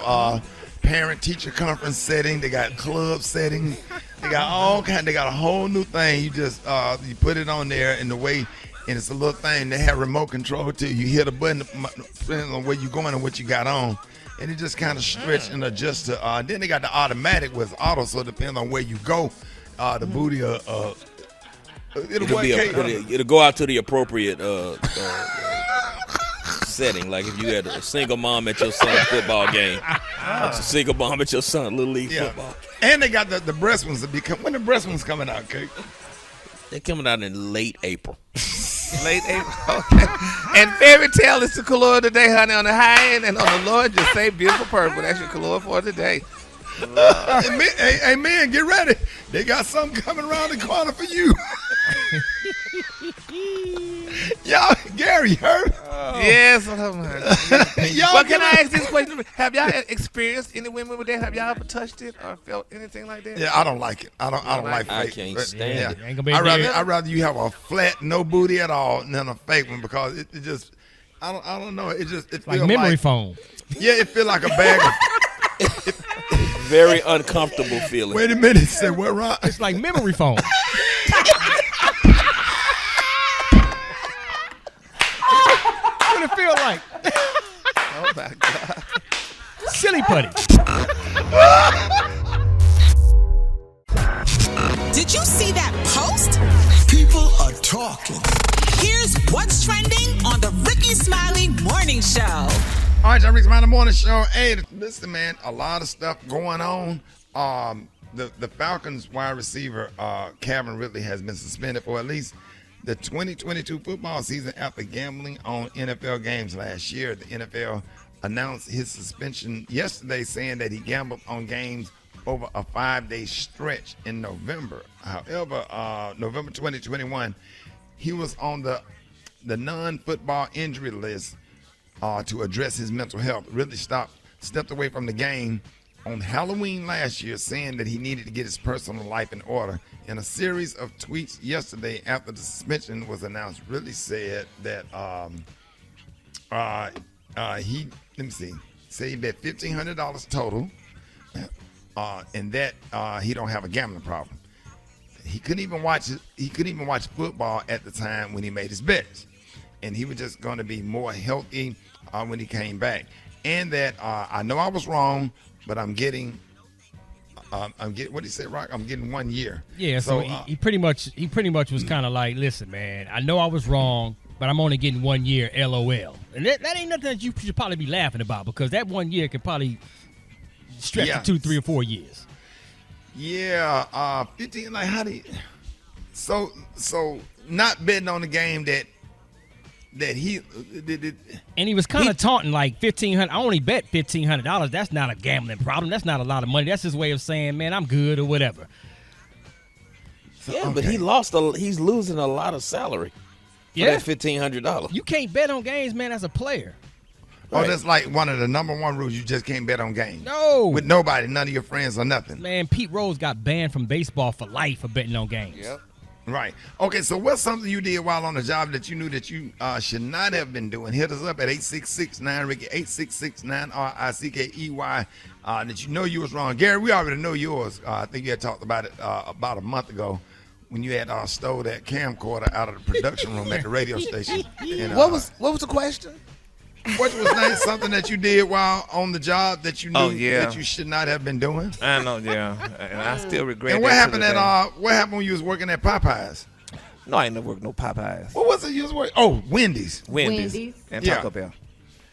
parent-teacher conference setting. They got club setting. They got all kind. They got a whole new thing. You just you put it on there in the way. And it's a little thing. They have remote control too. You hit a button depending on where you're going and what you got on. And it just kind of stretch and adjust to. Then they got the automatic with auto, so it depends on where you go. The booty, it'll go out to the appropriate setting. Like if you had a single mom at your son's football game, a single mom at your son's little league football. And they got the breast ones that become. When the breast ones coming out, Kate? They're coming out in late April. Late April. Okay. And Fairy Tale is the color today, honey, on the high end, and on the low end, just say beautiful purple. That's your color for today. Hey, man, get ready. They got something coming around the corner for you. Y'all, Gary, you heard? Yes. But can I ask this question? Have y'all experienced any women with that? Have y'all ever touched it or felt anything like that? Yeah, I don't like it. I don't like I fake. can't stand it. Ain't gonna be I'd rather you have a flat, no booty at all than a fake one because it just, I don't know. It just, like memory foam. Yeah, it feel like a bag of. Very uncomfortable feeling. Wait a minute. Say what, Ron? It's like memory foam. What it feel like? Oh my God. Silly putty. Did you see that post? People are talking. Here's what's trending on the Rickey Smiley Morning Show. All right, y'all, Rickey Smiley Morning Show. Hey, listen, man, a lot of stuff going on. the Falcons wide receiver Calvin Ridley has been suspended for at least the 2022 football season after gambling on NFL games last year. The NFL announced his suspension yesterday, saying that he gambled on games over a 5-day stretch in November. However, November 2021, he was on the non-football injury list to address his mental health. Ridley stepped away from the game on Halloween last year, saying that he needed to get his personal life in order. In a series of tweets yesterday after the suspension was announced, Ridley said that he saved that $1,500 total, and that he don't have a gambling problem. He couldn't even watch football at the time when he made his bets, and he was just going to be more healthy when he came back. And that I know I was wrong, but I'm getting what did he say, Rock? I'm getting 1 year. Yeah, so he pretty much was kind of like, listen, man, I know I was wrong, but I'm only getting 1 year, LOL. And that ain't nothing that you should probably be laughing about, because that 1 year can probably stretch to 2, 3, or 4 years. Yeah, 15. Like, how do you? So not betting on the game that he did. And he was kind of taunting like $1,500. I only bet $1,500. That's not a gambling problem. That's not a lot of money. That's his way of saying, man, I'm good or whatever. Yeah, but he's losing a lot of salary for that $1,500. You can't bet on games, man, as a player. Oh, right. That's like one of the number one rules. You just can't bet on games. No. With nobody, none of your friends or nothing. Man, Pete Rose got banned from baseball for life for betting on games. Yep. Right. Okay, so what's something you did while on the job that you knew that you should not have been doing? Hit us up at 866-9-RICKEY, 866-9-RICKEY, that you know you was wrong. Gary, we already know yours. I think you had talked about it about a month ago when you had stole that camcorder out of the production room at the radio station. And, what was the question? What was nice, something that you did while on the job that you knew that you should not have been doing? I know, yeah, and I still regret. And what happened what happened when you was working at Popeyes? No, I ain't never worked no Popeyes. What was it you was working? Oh, Wendy's. And Taco Bell.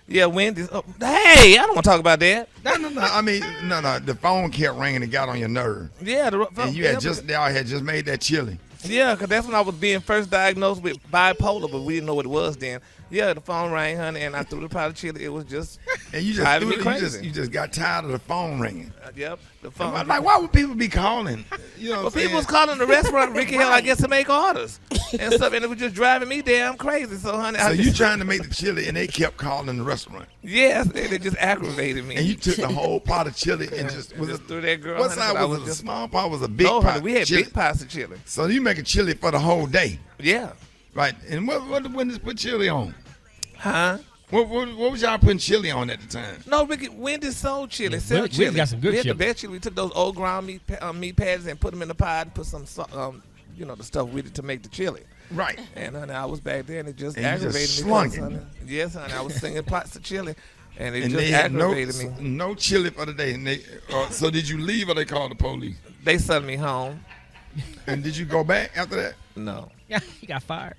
Yeah, Wendy's. Oh, hey, I don't want to talk about that. No. I mean, no. The phone kept ringing and got on your nerve. Yeah, and you had just made that chili. Yeah, because that's when I was being first diagnosed with bipolar, but we didn't know what it was then. Yeah, the phone rang, honey, and I threw the pot of chili. It was just driving me crazy. You just got tired of the phone ringing. Yep, the phone. I'm like, why would people be calling? You know, people was calling the restaurant, Ricky Hill, I guess, to make orders and stuff, and it was just driving me damn crazy. So, honey, you trying to make the chili, and they kept calling the restaurant. Yes, and it just aggravated me. And you took the whole pot of chili and just threw that girl. What size was it? A small pot? Was a big pot? Honey, we had big pots of chili. So you make a chili for the whole day. Yeah. Right. And what did Wendy's put chili on? Huh? What was y'all putting chili on at the time? No, Ricky, Wendy's sold chili. We got some good chili. We had the best chili. We took those old ground meat patties and put them in the pot and put some, the stuff with it to make the chili. Right. And honey, I was back there and it just aggravated me. Honey. Yes, honey. I was singing pots of chili and it just aggravated me. No chili for the day. And so did you leave or they called the police? They sent me home. And did you go back after that? No. Yeah, you got fired.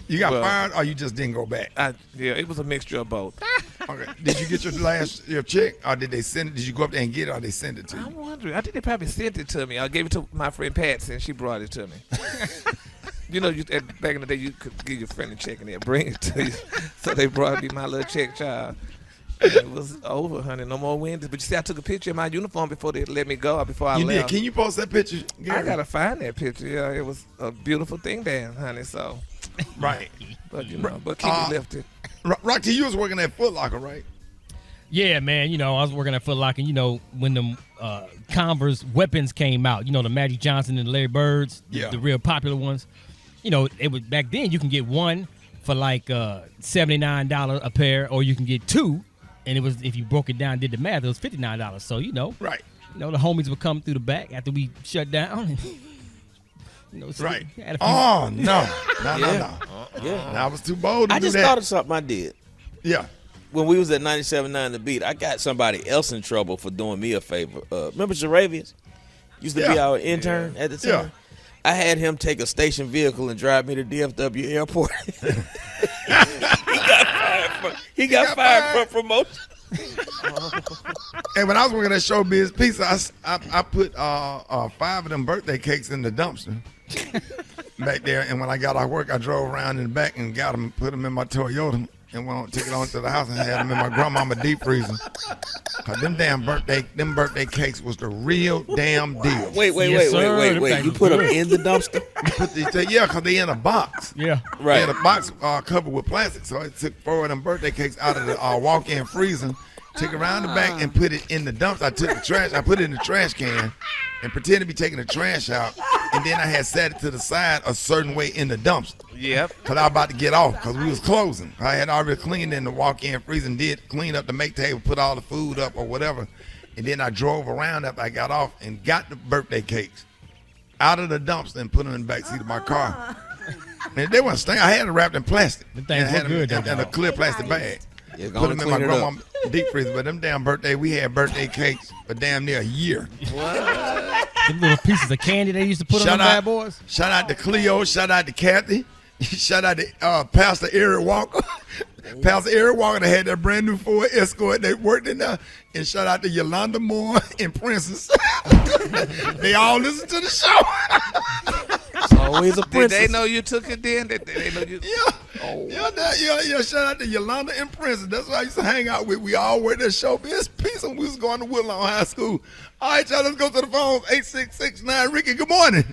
You got fired, or you just didn't go back? Yeah, it was a mixture of both. Okay. Did you get your check, or did they send it? Did you go up there and get it, or they send it to you? I'm wondering. I think they probably sent it to me. I gave it to my friend Patsy, and she brought it to me. Back in the day, you could give your friend a check and they'd bring it to you. So they brought me my little check, child. And it was over, honey. No more Wendy's. But you see, I took a picture of my uniform before they let me go, before I left. Did. Can you post that picture, Gary? I got to find that picture. Yeah, it was a beautiful thing then, honey, so. Right. But, but Kiki left it. Rocky, you was working at Foot Locker, right? Yeah, man. I was working at Foot Locker. When the Converse weapons came out, the Magic Johnson and Larry Birds, the real popular ones. It was back then you can get one for like $79 a pair, or you can get two. And it was, if you broke it down and did the math, it was $59. So, right. The homies would come through the back after we shut down. So right. Oh, no. No. Yeah. I was too bold to do that. I just thought of something I did. Yeah. When we was at 97.9 The Beat, I got somebody else in trouble for doing me a favor. Remember Jaravius? Used to be our intern at the time. Yeah. I had him take a station vehicle and drive me to DFW Airport. He got fired for promotion. And when I was working at Showbiz Pizza, I put 5 of them birthday cakes in the dumpster back there. And when I got off work, I drove around in the back and got them, put them in my Toyota, and took it on to the house and had them in my grandmama deep freezer. Cause them birthday cakes was the real damn deal. Wait. You put them in the dumpster? Cause they in a box. Yeah, right. They in a box covered with plastic. So I took 4 of them birthday cakes out of the walk-in freezer, took it around the back and put it in the dumpster. I took the trash, I put it in the trash can and pretended to be taking the trash out. And then I had set it to the side a certain way in the dumpster. Yep. Because I was about to get off because we was closing. I had already cleaned in the walk-in freezer and did clean up the make table, put all the food up or whatever. And then I drove around after I got off and got the birthday cakes out of the dumpster and put them in the back seat of my car. And they weren't staying. I had it wrapped in plastic. The things look good. In a clear plastic bag. Yeah, Put them in my grandma's deep freezer. But them damn we had birthday cakes for damn near a year. What? Them little pieces of candy they used to put on the bad boys. Shout out to Cleo. Shout out to Kathy. Shout out to Pastor Eric Walker. Pastor Eric Walker, they had that brand new Ford Escort. They worked in there. And shout out to Yolanda Moore and Princess. They all listen to the show. It's always a princess. Did they know you took it then? Did they know you? Yeah. Shout out to Yolanda and Princess. That's what I used to hang out with. We all worked at Showbiz Pizza. We was going to Woodlawn High School. All right, y'all, let's go to the phone. 8669. Ricky, good morning.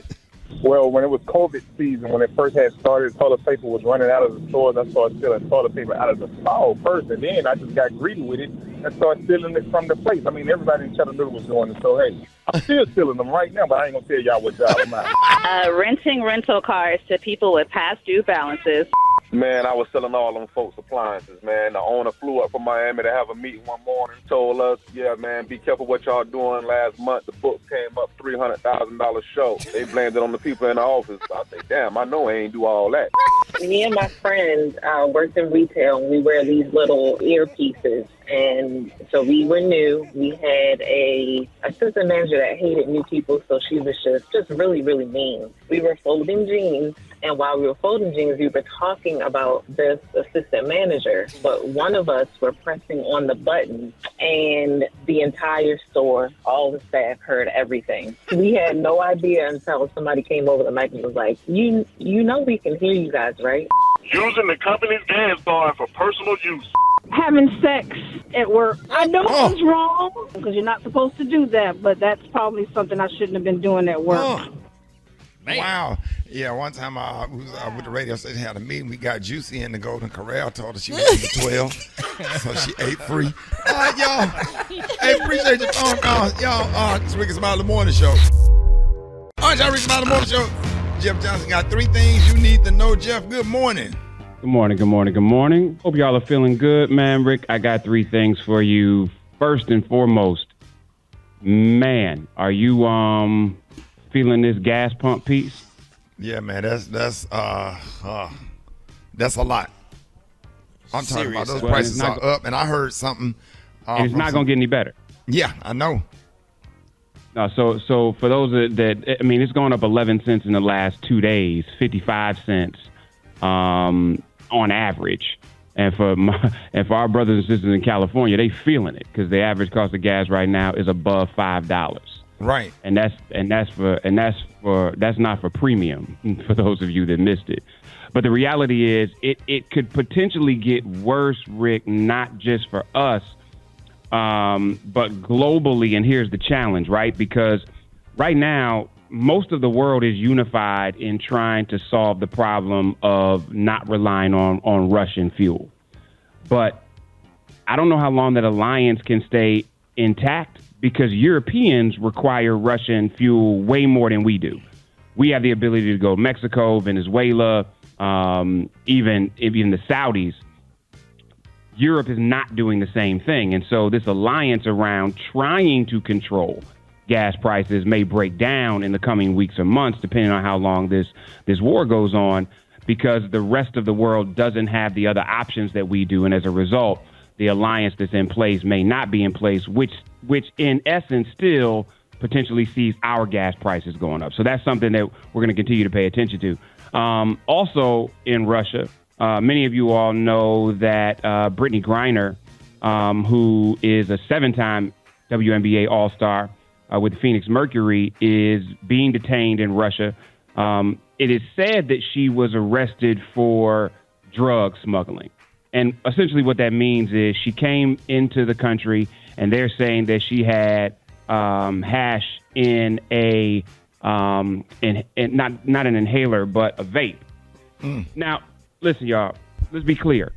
Well, when it was COVID season, when it first had started, toilet paper was running out of the stores. I started stealing toilet paper out of the stall first, and then I just got greedy with it and started stealing it from the place. I mean, everybody in Chattanooga was doing it, so hey, I'm still stealing them right now, but I ain't gonna tell y'all what job I'm at. Renting rental cars to people with past due balances. Man, I was selling all them folks appliances, man. The owner flew up from Miami to have a meeting one morning. Told us, yeah, man, be careful what y'all doing. Last month, the books came up $300,000 short. They blamed it on the people in the office. I say, damn, I know I ain't do all that. Me and my friend worked in retail, and we wear these little earpieces. And so we were new. We had a assistant manager that hated new people, so she was just really, really mean. We were folding jeans. And while we were folding jeans, we were talking about this assistant manager. But one of us were pressing on the button, and the entire store, all the staff heard everything. We had no idea until somebody came over the mic and was like, you know we can hear you guys, right? Using the company's gas bar for personal use. Having sex at work. I know it's wrong because you're not supposed to do that, but that's probably something I shouldn't have been doing at work. Wow. Yeah, one time I was with the radio station, had a meeting. We got Juicy in the Golden Corral. Told her she was eating 12, so she ate free. All right, y'all. Hey, appreciate your phone call. Y'all, it's Rickey Smiley Morning Show. All right, y'all, Rickey Smiley Morning Show. Jeff Johnson got 3 things you need to know. Jeff, good morning. Good morning. Hope y'all are feeling good, man. Rick, I got 3 things for you. First and foremost, man, are you feeling this gas pump piece? Yeah, man, that's a lot. I'm talking about those prices are up, and I heard something. And it's not going to get any better. Yeah, I know. No, so for those that I mean, it's gone up 11 cents in the last 2 days, 55 cents on average. And for our brothers and sisters in California, they feeling it because the average cost of gas right now is above $5. Right. And that's not for premium for those of you that missed it. But the reality is it could potentially get worse, Rick, not just for us, but globally. And here's the challenge, right? Because right now, most of the world is unified in trying to solve the problem of not relying on Russian fuel. But I don't know how long that alliance can stay intact because Europeans require Russian fuel way more than we do. We have the ability to go to Mexico, Venezuela, even the Saudis. Europe is not doing the same thing. And so this alliance around trying to control gas prices may break down in the coming weeks or months, depending on how long this war goes on, because the rest of the world doesn't have the other options that we do. And as a result, the alliance that's in place may not be in place, which in essence still potentially sees our gas prices going up. So that's something that we're going to continue to pay attention to. Also in Russia, many of you all know that Brittany Griner who is a 7-time WNBA All-Star with the Phoenix Mercury, is being detained in Russia. It is said that she was arrested for drug smuggling. And essentially what that means is she came into the country, and they're saying that she had hash in a not an inhaler, but a vape. Now, listen, y'all, let's be clear.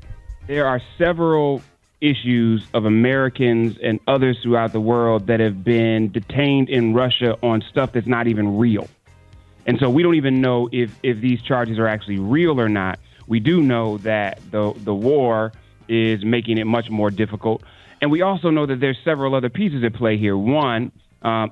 There are several issues of Americans and others throughout the world that have been detained in Russia on stuff that's not even real. And so we don't even know if these charges are actually real or not. We do know that the war is making it much more difficult. And we also know that there's several other pieces at play here. One,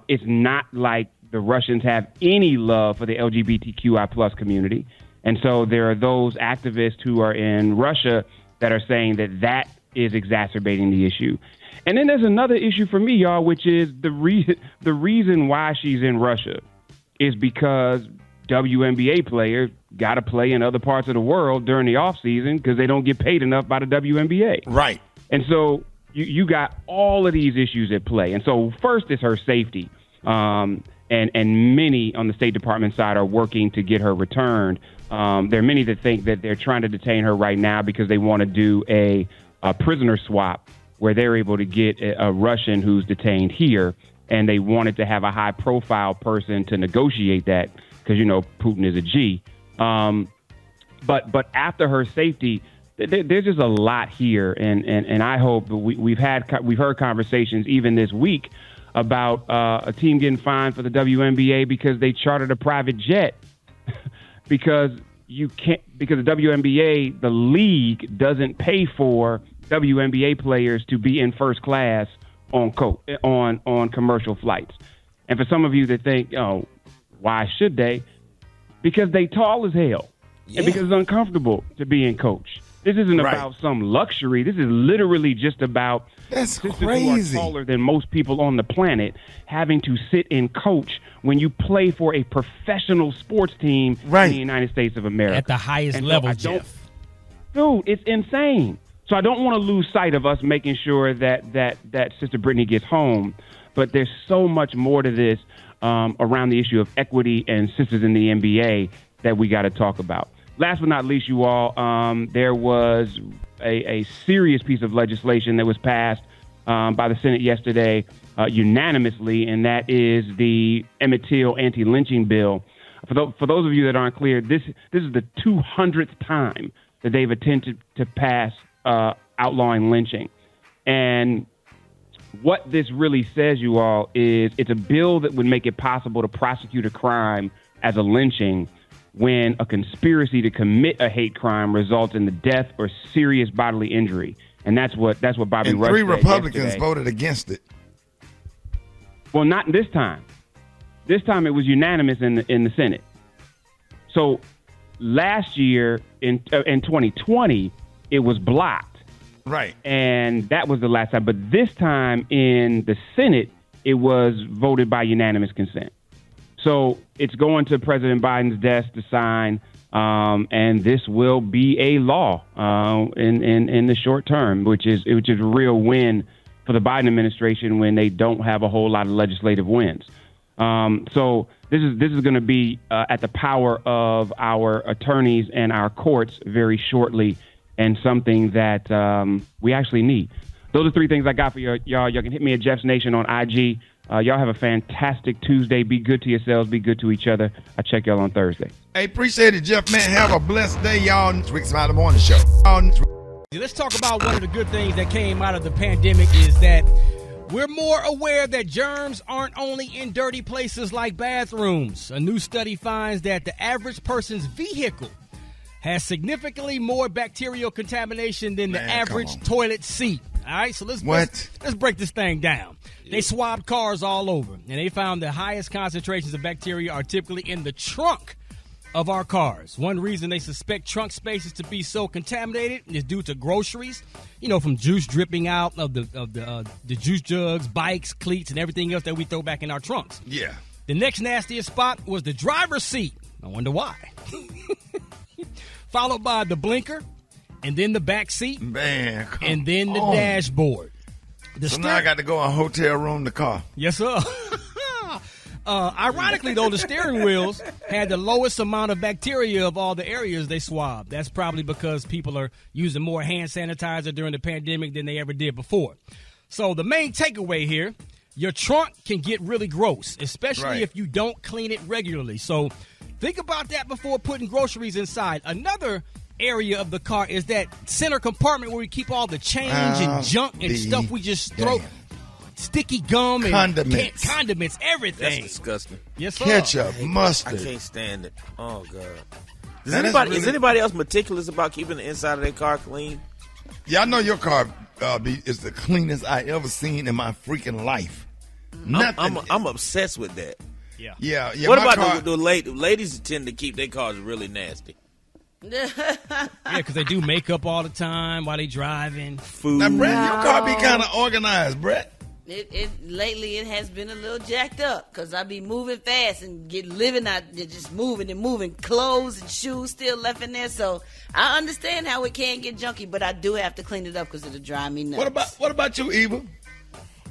it's not like the Russians have any love for the LGBTQI plus community. And so there are those activists who are in Russia that are saying that is exacerbating the issue. And then there's another issue for me, y'all, which is the reason why she's in Russia is because WNBA players got to play in other parts of the world during the off season because they don't get paid enough by the WNBA. Right. And so you got all of these issues at play. And so first is her safety. And many on the State Department side are working to get her returned. There are many that think that they're trying to detain her right now because they want to do a prisoner swap where they're able to get a Russian who's detained here, and they wanted to have a high-profile person to negotiate that because, you know, Putin is a G. But after her safety, there's just a lot here, and I hope we've heard conversations even this week about a team getting fined for the WNBA because they chartered a private jet because the WNBA, the league, doesn't pay for WNBA players to be in first class on commercial flights. And for some of you that think, oh, why should they? Because they tall as hell. Yeah. And because it's uncomfortable to be in coach. This isn't about some luxury. This is literally just about sisters who are taller than most people on the planet having to sit and coach when you play for a professional sports team in the United States of America. At the highest level, Jeff. Dude, it's insane. So I don't want to lose sight of us making sure that Sister Brittany gets home. But there's so much more to this around the issue of equity and sisters in the NBA that we got to talk about. Last but not least, you all, there was a serious piece of legislation that was passed by the Senate yesterday unanimously, and that is the Emmett Till anti-lynching bill. For those of you that aren't clear, this is the 200th time that they've attempted to pass outlawing lynching. And what this really says, you all, is it's a bill that would make it possible to prosecute a crime as a lynching when a conspiracy to commit a hate crime results in the death or serious bodily injury. And that's what Bobby Rush said. 3 Republicans yesterday. voted against it. Well, not this time. This time it was unanimous in the Senate. So last year in 2020, it was blocked. Right. And that was the last time. But this time in the Senate, it was voted by unanimous consent. So it's going to President Biden's desk to sign, and this will be a law in the short term, which is a real win for the Biden administration when they don't have a whole lot of legislative wins. So this is going to be at the power of our attorneys and our courts very shortly, and something that we actually need. Those are 3 things I got for y'all. Y'all can hit me at Jeff's Nation on IG. Y'all have a fantastic Tuesday. Be good to yourselves. Be good to each other. I'll check y'all on Thursday. Hey, appreciate it, Jeff, man. Have a blessed day, y'all. Rickey Smiley Morning Show. Let's talk about one of the good things that came out of the pandemic is that we're more aware that germs aren't only in dirty places like bathrooms. A new study finds that the average person's vehicle has significantly more bacterial contamination than the average toilet seat. All right, so let's break this thing down. They swabbed cars all over, and they found the highest concentrations of bacteria are typically in the trunk of our cars. One reason they suspect trunk spaces to be so contaminated is due to groceries, from juice dripping out of the juice jugs, bikes, cleats, and everything else that we throw back in our trunks. Yeah. The next nastiest spot was the driver's seat. I wonder why. Followed by the blinker and then the back seat, man, and then the on. dashboard. So now I got to go in a hotel room the car. Yes, sir. Ironically, though, the steering wheels had the lowest amount of bacteria of all the areas they swabbed. That's probably because people are using more hand sanitizer during the pandemic than they ever did before. So the main takeaway here, your trunk can get really gross, especially if you don't clean it regularly. So think about that before putting groceries inside. Another area of the car is that center compartment where we keep all the change and junk and stuff we just throw. Sticky gum and condiments, everything. That's disgusting. Yes, sir. Ketchup, mustard. I can't stand it. Oh, God. Is anybody else meticulous about keeping the inside of their car clean? Yeah, I know your car is the cleanest I ever seen in my freaking life. I'm obsessed with that. Yeah. What about the ladies tend to keep their cars really nasty? Yeah, because they do makeup all the time while they driving. Food. Now, Brett, your car be kind of organized, Brett. Lately it has been a little jacked up because I be moving fast and living out there, just moving and moving, clothes and shoes still left in there. So I understand how it can get junky, but I do have to clean it up because it'll drive me nuts. What about you, Eva?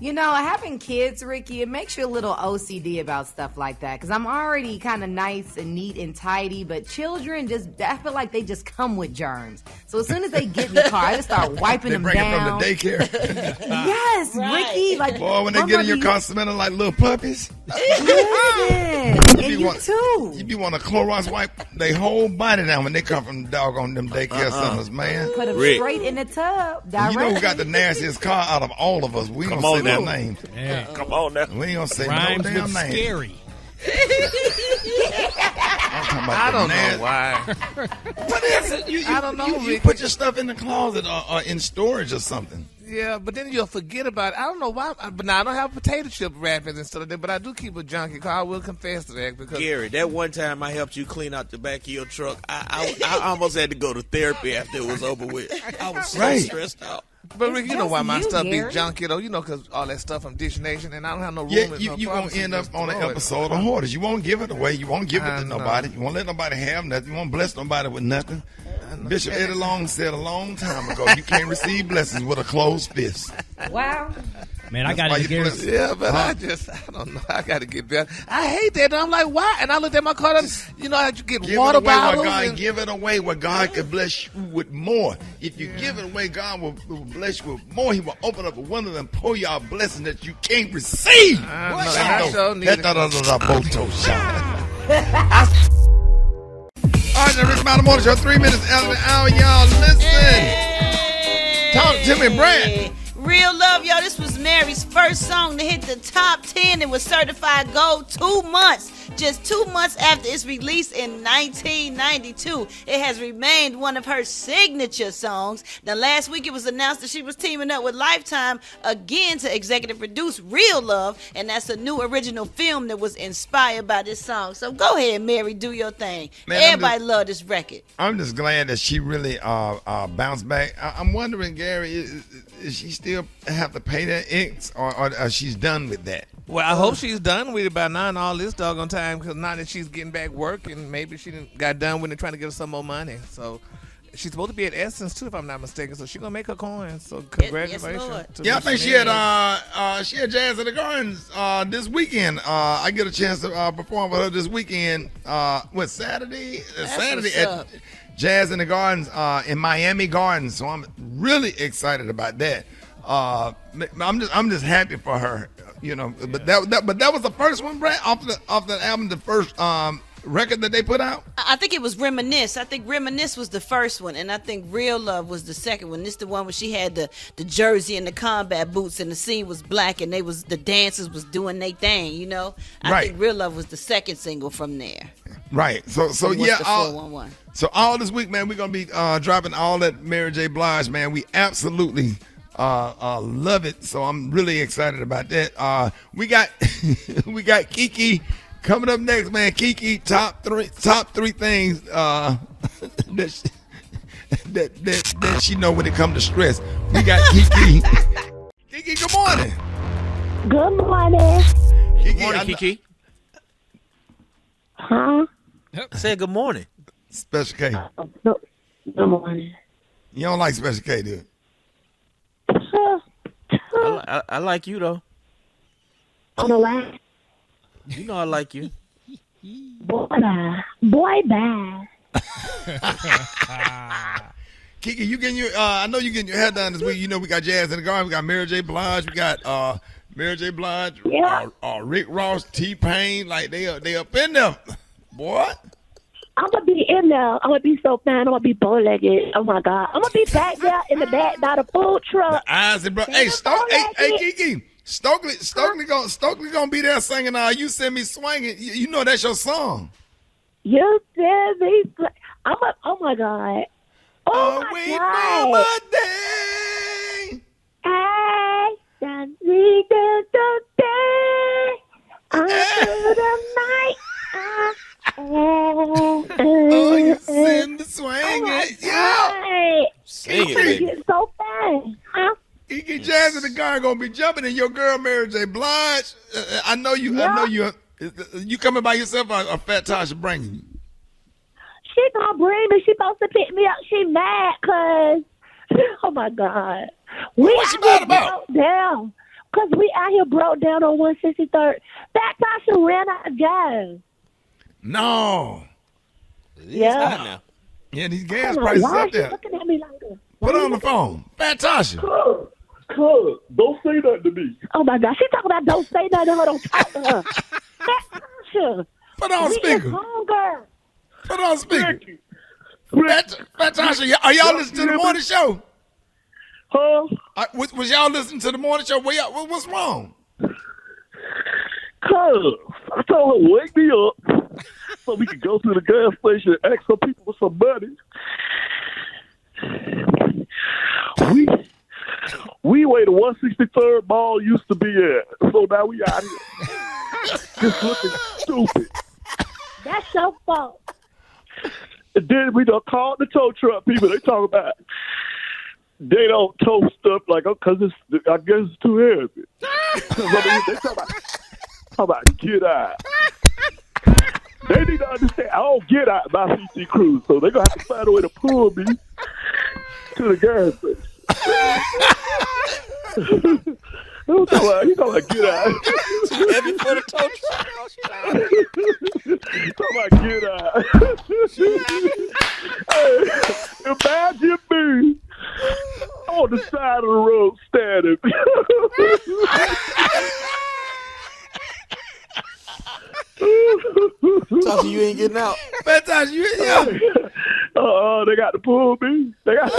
You know, having kids, Ricky, it makes you a little OCD about stuff like that. Because I'm already kind of nice and neat and tidy, but children I feel like they just come with germs. So as soon as they get in the car, I just start wiping them down. They bring it from the daycare. Yes, Ricky. Boy, when they get in your car smelling like little puppies. Listen, and you too. You be want to Clorox wipe their whole body down when they come from the doggone them daycare centers, man. Put them straight in the tub. You know who got the nastiest car out of all of us? We don't say their names. Yeah. Come on now. We ain't gonna say Rhymes no damn with name. Scary. I don't know why. What is it? I don't know. You put your stuff in the closet or in storage or something. Yeah, but then you'll forget about it. I don't know why. But now I don't have potato chip wrappers and stuff like that. But I do keep a junky car. I will confess to that because Gary, that one time I helped you clean out the back of your truck, I almost had to go to therapy after it was over with. I was so stressed out. But Rick, you know why my stuff be junky though? You know, because all that stuff from Dish Nation, and I don't have no room. Yeah, you won't end up on an episode of Hoarders. You won't give it away. You won't give it to nobody. You won't let nobody have nothing. You won't bless nobody with nothing. Bishop Eddie Long said a long time ago, you can't receive blessings with a closed fist. Wow. Man, I got to get Yeah, but I don't know. I got to get better. I hate that. I'm like, why? And I looked at my car. You know, I had to get water bottles. Give it away where God can bless you with more. If you give it away, God will bless you with more. He will open up a window and pour you out blessing that you can't receive. All right, the Rick Smiley Morning Show, 3 minutes out of the hour, y'all. Listen. Talk to me, Brad. Real Love, yo, this was Mary's first song to hit the top 10 and was certified gold 2 months. Just 2 months after its release in 1992, it has remained one of her signature songs. Now, last week it was announced that she was teaming up with Lifetime again to executive produce Real Love, and that's a new original film that was inspired by this song. So go ahead, Mary, do your thing. Man, everybody love this record. I'm just glad that she really bounced back. I'm wondering, Gary, is she still have to pay that X, or she's done with that? Well, I hope she's done with it by now and all this doggone time, because now that she's getting back working, maybe she got done with it trying to get her some more money. So she's supposed to be at Essence too, if I'm not mistaken. So she's gonna make her coins. So congratulations. Yeah, I think she had Jazz in the Gardens this weekend. I get a chance to perform with her this weekend. Saturday? Saturday at Jazz in the Gardens in Miami Gardens. So I'm really excited about that. I'm just happy for her. You know, but that was the first one, Brad, off the album, the first record that they put out. I think it was Reminisce. I think Reminisce was the first one, and I think Real Love was the second one. This the one where she had the jersey and the combat boots, and the scene was black, and the dancers was doing their thing. You know, I think Real Love was the second single from there. Right. So yeah. So all this week, man, we're gonna be dropping all that Mary J. Blige, man. We absolutely. Love it. So I'm really excited about that. We got Kiki coming up next, man. Kiki, top three things that she know when it comes to stress. We got Kiki. Kiki, good morning. Good morning. Kiki, good morning, Kiki. Huh? Say good morning. Special K. Good morning. You don't like Special K, dude. I like you though. On the line. You know I like you. Boy, bye. Boy, bye. Kiki, you getting your? I know you getting your hair done this week. You know we got Jazz in the Garden. We got Mary J. Blige. We got Mary J. Blige. Yeah. Rick Ross, T-Pain. Like they up in there, boy. I'm gonna be in there. I'm gonna be so fine. I'm gonna be bow-legged. Oh my God. I'm gonna be back there in the back by the food truck. The eyes and bro. Hey, Kiki. Stokely gonna be there singing. You send me swinging. You know that's your song. You send me. Oh my God. Oh my God. I stand the day until the night. Oh, you send the swinging. Yeah. Sing it, baby. Get so fast. Huh? Kiki Jazz in the Garden gonna be jumping, and your girl Mary J. Blige. I know you. You coming by yourself, or Fat Tasha bringing you? She gonna bring me. She supposed to pick me up. She mad cause, oh my God, What's she mad about? Broke down. Cause we out here broke down on 163rd. Fat Tasha ran out of gas. No. Yeah. Yeah, these gas prices up there. Looking at me like this? Put her on the phone, Fat Tasha. Cuz, don't say that to me. Oh my God, she talking about don't say nothing to her, don't talk to her. Fat Tasha. Put on speaker. Put on speaker. Fat Tasha, are y'all listening to the morning show? Huh? Was y'all listening to the morning show? What's wrong? Cuz, I told her wake me up so we could go to the gas station and ask some people for some money. We where the 163rd mall used to be at. So now we out here. Just looking stupid. That's your fault. And then we done called the tow truck people. They talk about they don't tow stuff like, because I guess it's too heavy. They talk about get out. They need to understand I don't get out by PT Cruise, so they're going to have to find a way to pull me to the gas station. You talking about get out. Heavy for the tow truck. Talking about get out. Hey, imagine me on the side of the road standing. Tasha, you ain't getting out. Fat Tasha, you ain't out. They got to pull me. They got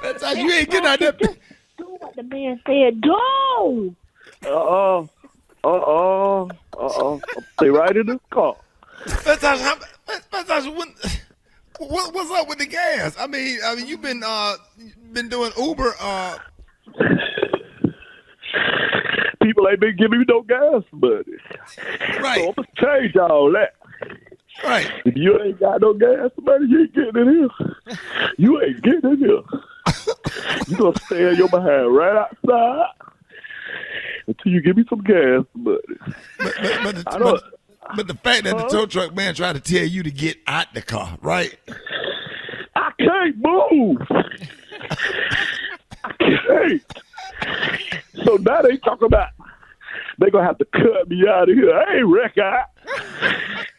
Fat Tasha, you ain't getting out there. Do what the man said. Do. Stay right in the car. Fat Tasha, what's up with the gas? I mean, you've been doing Uber. People ain't been giving me no gas money. Right. So I'm going to change all that. Right. If you ain't got no gas money, you ain't getting in here. You ain't getting in here. You going to stand your behind right outside until you give me some gas money. But the fact that the tow truck man tried to tell you to get out the car, right? I can't move. I can't. So now they talking about they gonna have to cut me out of here. Hey, Rick,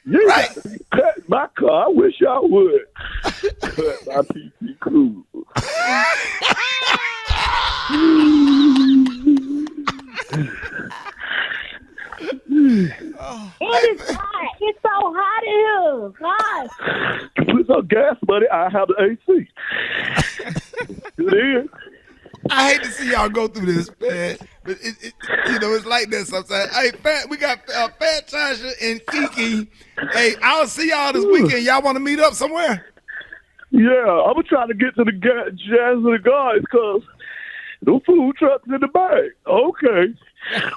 you got to cut my car. I wish y'all would cut my PT Cruise. It is hot. It's so hot in here. God. Put some gas money. I have the AC. It is. I hate to see y'all go through this, man. But it's like that sometimes. Hey, we got Fat Tasha and Kiki. Hey, I'll see y'all this weekend. Y'all want to meet up somewhere? Yeah, I'm gonna try to get to the Jazz and the Guys because the food trucks in the bag. Okay.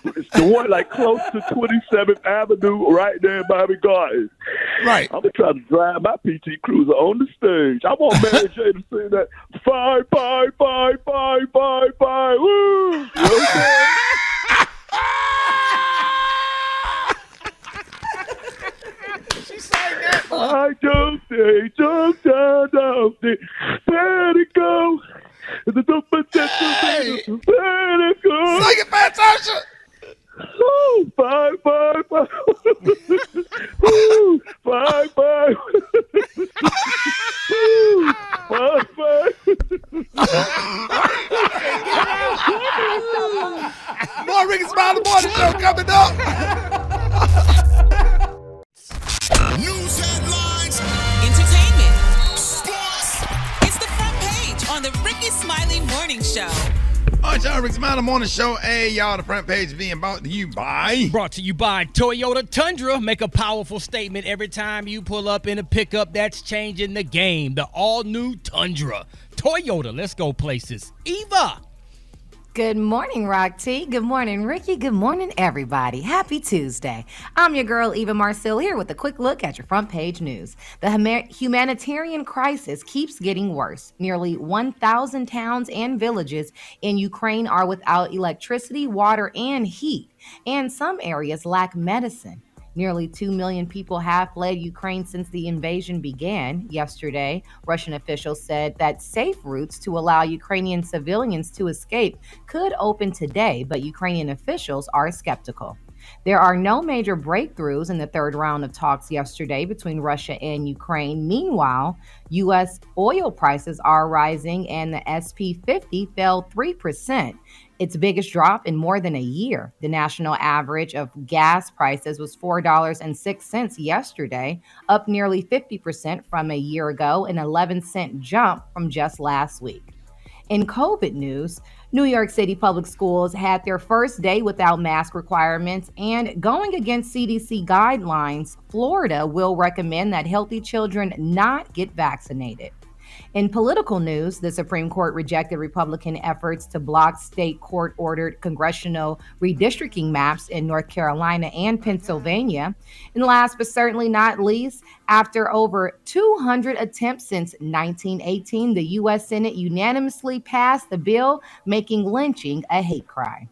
It's the one like close to 27th Avenue right there in Miami Gardens. Right. I'm going to try to drive my PT Cruiser on the stage. I want Mary J to sing that 5, 5, 5, 5, 5, 5. Woo! You know what I'm saying? She sang that. I don't say, don't die. say, let it go. Let it go. Sing it, Fantasia. Ooh, bye, bye, bye. Ooh, bye, bye. Ooh, bye, bye. More Rickey Smiley Morning Show coming up. News headlines. Entertainment. Sports. It's the front page on the Rickey Smiley Morning Show. All right, y'all, Rickey Smiley Morning Show. Hey, y'all, the front page being brought to you by Toyota Tundra. Make a powerful statement every time you pull up in a pickup that's changing the game. The all-new Tundra. Toyota, let's go places. Eva. Good morning, Rock T. Good morning, Ricky. Good morning, everybody. Happy Tuesday. I'm your girl, Eva Marcille, here with a quick look at your front page news. The humanitarian crisis keeps getting worse. Nearly 1,000 towns and villages in Ukraine are without electricity, water, and heat, and some areas lack medicine. Nearly 2 million people have fled Ukraine since the invasion began. Yesterday, Russian officials said that safe routes to allow Ukrainian civilians to escape could open today, but Ukrainian officials are skeptical. There are no major breakthroughs in the third round of talks yesterday between Russia and Ukraine. Meanwhile, U.S. oil prices are rising and the SP 50 fell 3%. Its biggest drop in more than a year. The national average of gas prices was $4.06 yesterday, up nearly 50% from a year ago, an 11-cent jump from just last week. In COVID news, New York City public schools had their first day without mask requirements, and going against CDC guidelines, Florida will recommend that healthy children not get vaccinated. In political news, the Supreme Court rejected Republican efforts to block state court-ordered congressional redistricting maps in North Carolina and Pennsylvania. And last but certainly not least, after over 200 attempts since 1918, the U.S. Senate unanimously passed the bill making lynching a hate crime.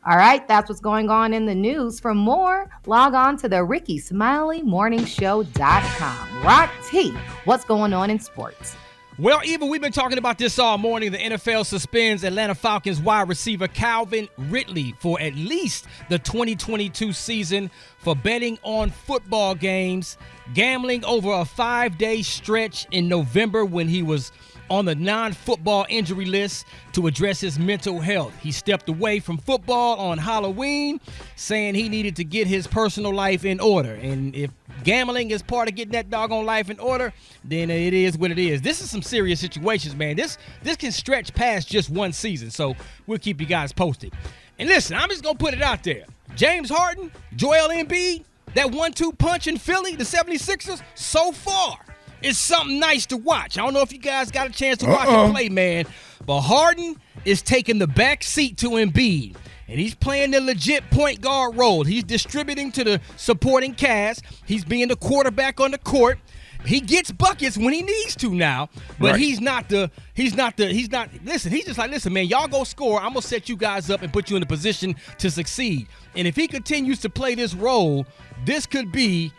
All right, that's what's going on in the news. For more, log on to the RickeySmileyMorningShow.com. Rock T, what's going on in sports? Well, Eva, we've been talking about this all morning. The NFL suspends Atlanta Falcons wide receiver Calvin Ridley for at least the 2022 season for betting on football games, gambling over a 5-day stretch in November when he was on the non-football injury list to address his mental health. He stepped away from football on Halloween, saying he needed to get his personal life in order. And if gambling is part of getting that doggone life in order, then it is what it is. This is some serious situations, man. This can stretch past just one season, so we'll keep you guys posted. And listen, I'm just going to put it out there. James Harden, Joel Embiid, that 1-2 punch in Philly, the 76ers, so far, it's something nice to watch. I don't know if you guys got a chance to watch him play, man, but Harden is taking the back seat to Embiid, and he's playing the legit point guard role. He's distributing to the supporting cast. He's being the quarterback on the court. He gets buckets when he needs to now, but Right. he's not, listen, he's just like, listen, man, y'all go score. I'm going to set you guys up and put you in a position to succeed. And if he continues to play this role, this could be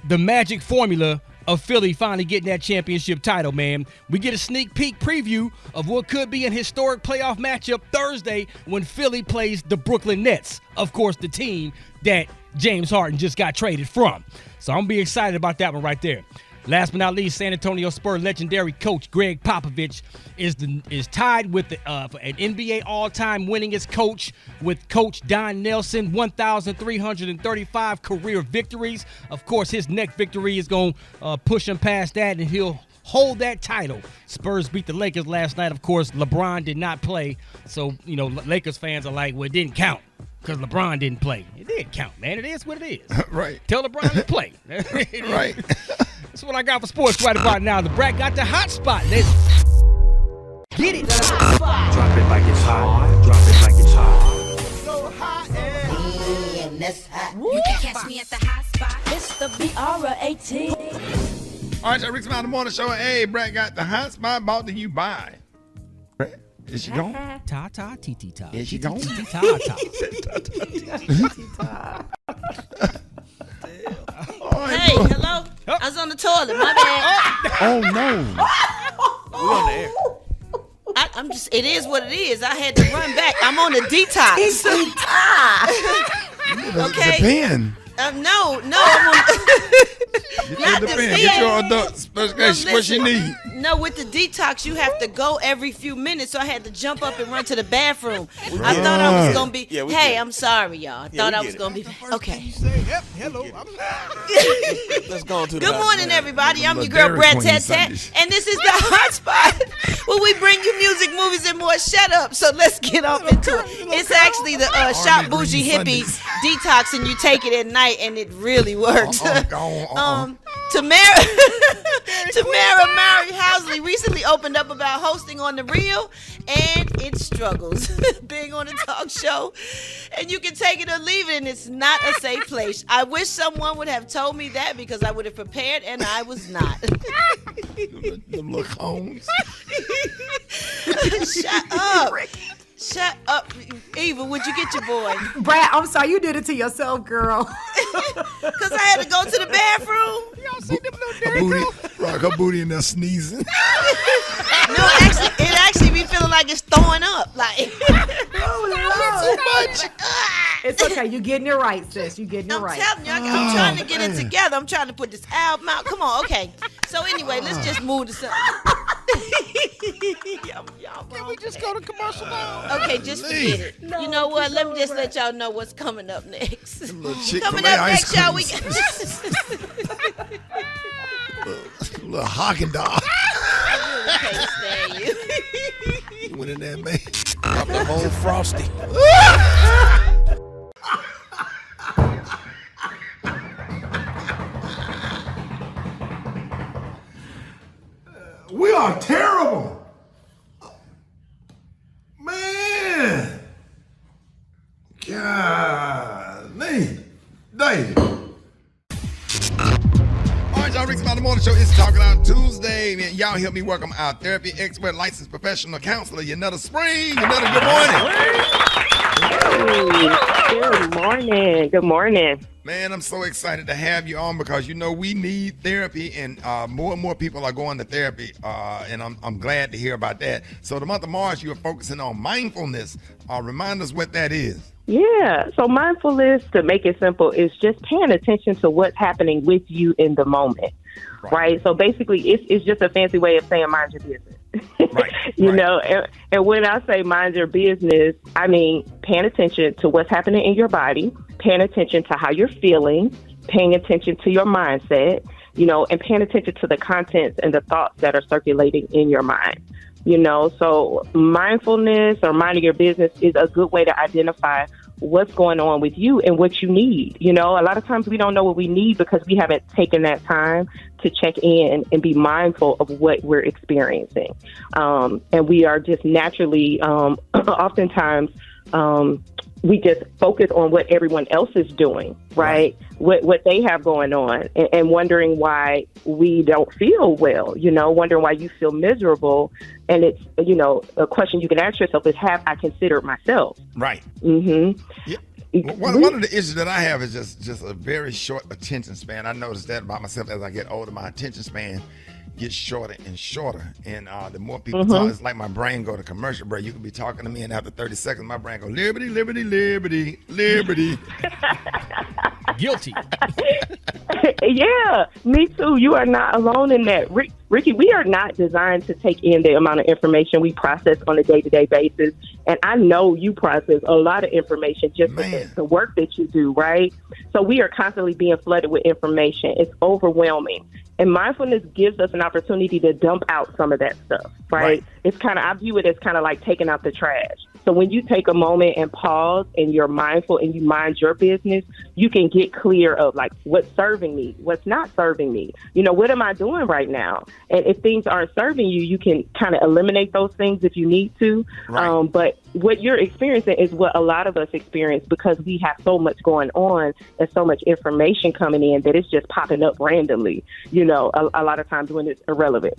the magic formula of Philly finally getting that championship title, man. We get a sneak peek preview of what could be an historic playoff matchup Thursday when Philly plays the Brooklyn Nets. Of course, the team that James Harden just got traded from. So I'm going to be excited about that one right there. Last but not least, San Antonio Spurs legendary coach Greg Popovich is tied with an NBA all-time winningest coach with Coach Don Nelson, 1,335 career victories. Of course, his next victory is going to push him past that, and he'll hold that title. Spurs beat the Lakers last night. Of course, LeBron did not play, so Lakers fans are like, well, it didn't count because LeBron didn't play. It did count, man. It is what it is. Right. Tell LeBron to play. Right. That's what I got for sports right about now. The Brat got the hot spot. Let's get it. Drop it like it's hot. Drop it like it's hot. So hot and that's hot. You can catch me at the hot spot. It's the BR18. All right, y'all, Rickey Smiley Morning Show. Hey, Brad got the hot spot bought to you by. Brad, is she gone? Ta-ta, tee-tee-ta. Is she gone? Ta-ta. Hey, hello? I was on the toilet. My bad. Oh, no. We on the air. I'm just. It is what it is. I had to run back. I'm on a detox. It's Okay. Depend. No, I'm on. It depends. Get your adult specification. What she need. No, with the detox, you have to go every few minutes. So I had to jump up and run to the bathroom. I thought I was gonna be. Hey, I'm sorry, y'all. I thought I was gonna be. Okay. Hello. Let's go on to the Good morning, everybody. I'm your girl, Brad Tat Tat, and this is the Hot Spot, where we bring you music, movies, and more. Shut up. So let's get off into it. It's actually the Shop Bougie Hippie detox, and you take it at night, and it really works. Tamara Murray Housley recently opened up about hosting on The Real, and it struggles being on a talk show. And you can take it or leave it, and it's not a safe place. I wish someone would have told me that, because I would have prepared, and I was not. Them little cones. Shut up. Shut up. Eva, would you get your boy? Brad, I'm sorry, you did it to yourself, girl. Because I had to go to the bathroom. Y'all see them little dirty girls? Rock her booty in there sneezing. No, it actually be feeling like it's throwing up. Like, too much. It's okay. You're getting it right, sis. You're getting it right. I'm telling you, I'm trying to get it together. I'm trying to put this album out. Come on, okay. So anyway, let's just move to something. Can we just go to commercial now? Okay, just forget it. You know what? Let me just let y'all know what's coming up next. Coming up next, y'all. We little Haagen Dazs. I can't stand you. You went in there, man. Drop the whole frosty. We are terrible. Man. Golly. Dave. All right, y'all. Rickey Smiley Morning Show. It's Talking Out Tuesday. Man, y'all help me welcome our therapy expert, licensed professional counselor, Yanetta Spring. Yanetta, good morning. Good morning. Man, I'm so excited to have you on, because we need therapy, and more and more people are going to therapy, and I'm glad to hear about that. So the month of March, you are focusing on mindfulness. Remind us what that is. Yeah, so mindfulness, to make it simple, is just paying attention to what's happening with you in the moment, right? So basically, it's just a fancy way of saying mind your business. You know, and when I say mind your business, I mean paying attention to what's happening in your body, paying attention to how you're feeling, paying attention to your mindset, and paying attention to the contents and the thoughts that are circulating in your mind. So mindfulness, or minding your business, is a good way to identify what's going on with you and what you need. A lot of times we don't know what we need because we haven't taken that time to check in and be mindful of what we're experiencing. And we are just naturally, oftentimes, we just focus on what everyone else is doing, right? What they have going on, and wondering why we don't feel well, wondering why you feel miserable. And it's, a question you can ask yourself is, have I considered myself? Right. Mm-hmm. Yeah. One of the issues that I have is just a very short attention span. I noticed that about myself. As I get older, my attention span gets shorter and shorter, and the more people talk, it's like my brain go to commercial break. You could be talking to me, and after 30 seconds, my brain go, liberty, liberty, liberty, liberty. Guilty. Yeah, me too. You are not alone in that. Ricky, we are not designed to take in the amount of information we process on a day-to-day basis. And I know you process a lot of information just with the work that you do, right? So we are constantly being flooded with information. It's overwhelming. And mindfulness gives us an opportunity to dump out some of that stuff, right? It's kind of, I view it as kind of like taking out the trash. So when you take a moment and pause and you're mindful and you mind your business, you can get clear of like what's serving me, what's not serving me. What am I doing right now? And if things aren't serving you, you can kind of eliminate those things if you need to. But what you're experiencing is what a lot of us experience, because we have so much going on and so much information coming in that it's just popping up randomly, a lot of times when it's irrelevant.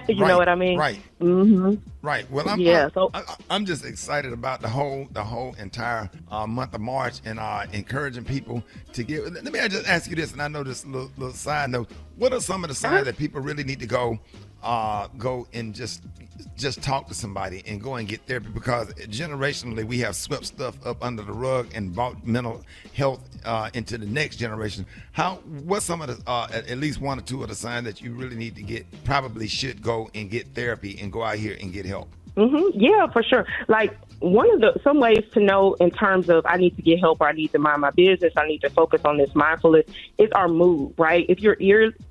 You know what I mean? Right. Mm-hmm. Right. Well, I'm just excited about the whole entire month of March, and encouraging people to give. Let me just ask you this, and I know this little side note. What are some of the signs that people really need to go go and just talk to somebody and go and get therapy, because generationally we have swept stuff up under the rug and brought mental health into the next generation. What's some of the at least one or two of the signs that you really need to probably should go and get therapy and go out here and get help? Yeah, for sure. Like some ways to know in terms of I need to get help or I need to mind my business, I need to focus on this mindfulness, is our mood, right? If you're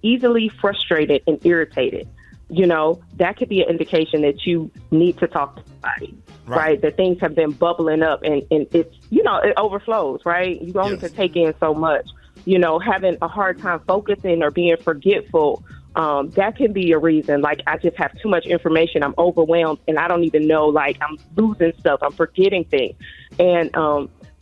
easily frustrated and irritated, that could be an indication that you need to talk to somebody, right? That things have been bubbling up and it's, it overflows, right? You only can take in so much. Having a hard time focusing or being forgetful, that can be a reason. Like, I just have too much information. I'm overwhelmed and I don't even know, like, I'm losing stuff. I'm forgetting things. And,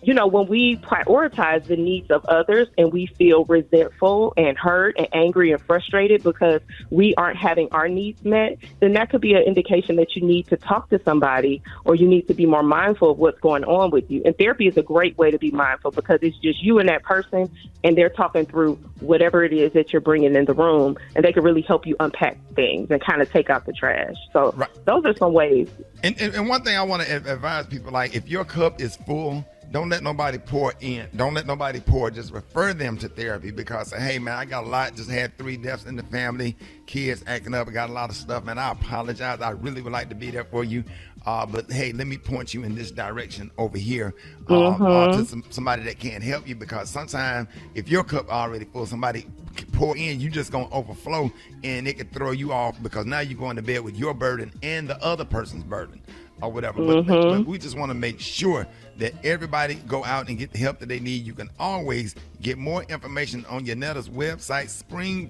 when we prioritize the needs of others and we feel resentful and hurt and angry and frustrated because we aren't having our needs met, then that could be an indication that you need to talk to somebody or you need to be more mindful of what's going on with you. And therapy is a great way to be mindful because it's just you and that person and they're talking through whatever it is that you're bringing in the room, and they can really help you unpack things and kind of take out the trash. So those are some ways. And one thing I want to advise people, like, if your cup is full, don't let nobody pour in. Don't let nobody pour. Just refer them to therapy, because, hey, man, I got a lot. Just had 3 deaths in the family. Kids acting up. I got a lot of stuff, man. I apologize. I really would like to be there for you. But, hey, let me point you in this direction over here to somebody that can help you, because sometimes if your cup already full, somebody pour in, you just going to overflow, and it could throw you off because now you're going to bed with your burden and the other person's burden or whatever. But we just want to make sure that everybody go out and get the help that they need. You can always get more information on Yonetta's website,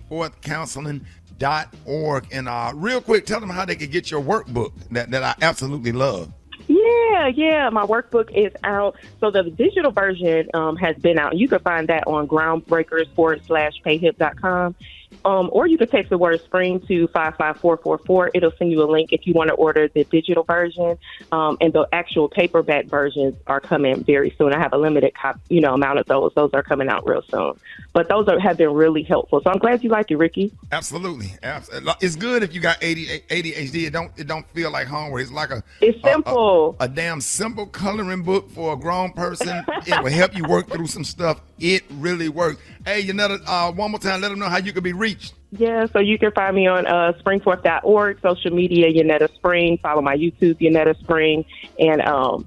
springforthcounseling.org. And real quick, tell them how they can get your workbook that I absolutely love. Yeah, my workbook is out. So the digital version has been out. You can find that on groundbreakers.payhip.com. Or you can text the word spring to 55444. It'll send you a link if you want to order the digital version. And the actual paperback versions are coming very soon. I have a limited amount of those. Those are coming out real soon. But those have been really helpful. So I'm glad you like it, Ricky. Absolutely. It's good if you got ADHD. It don't feel like homework. It's like it's simple. A damn simple coloring book for a grown person. It will help you work through some stuff. It really works. Hey, one more time, let them know how you can be reached. Yeah, so you can find me on springforth.org, social media, Yonetta Spring. Follow my YouTube, Yonetta Spring, and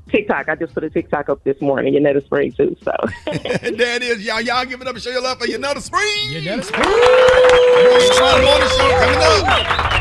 TikTok. I just put a TikTok up this morning, Yonetta Spring, too. So there it is, y'all. Y'all give it up and show your love for Yonetta Spring. Yonetta Spring. Morning show coming up.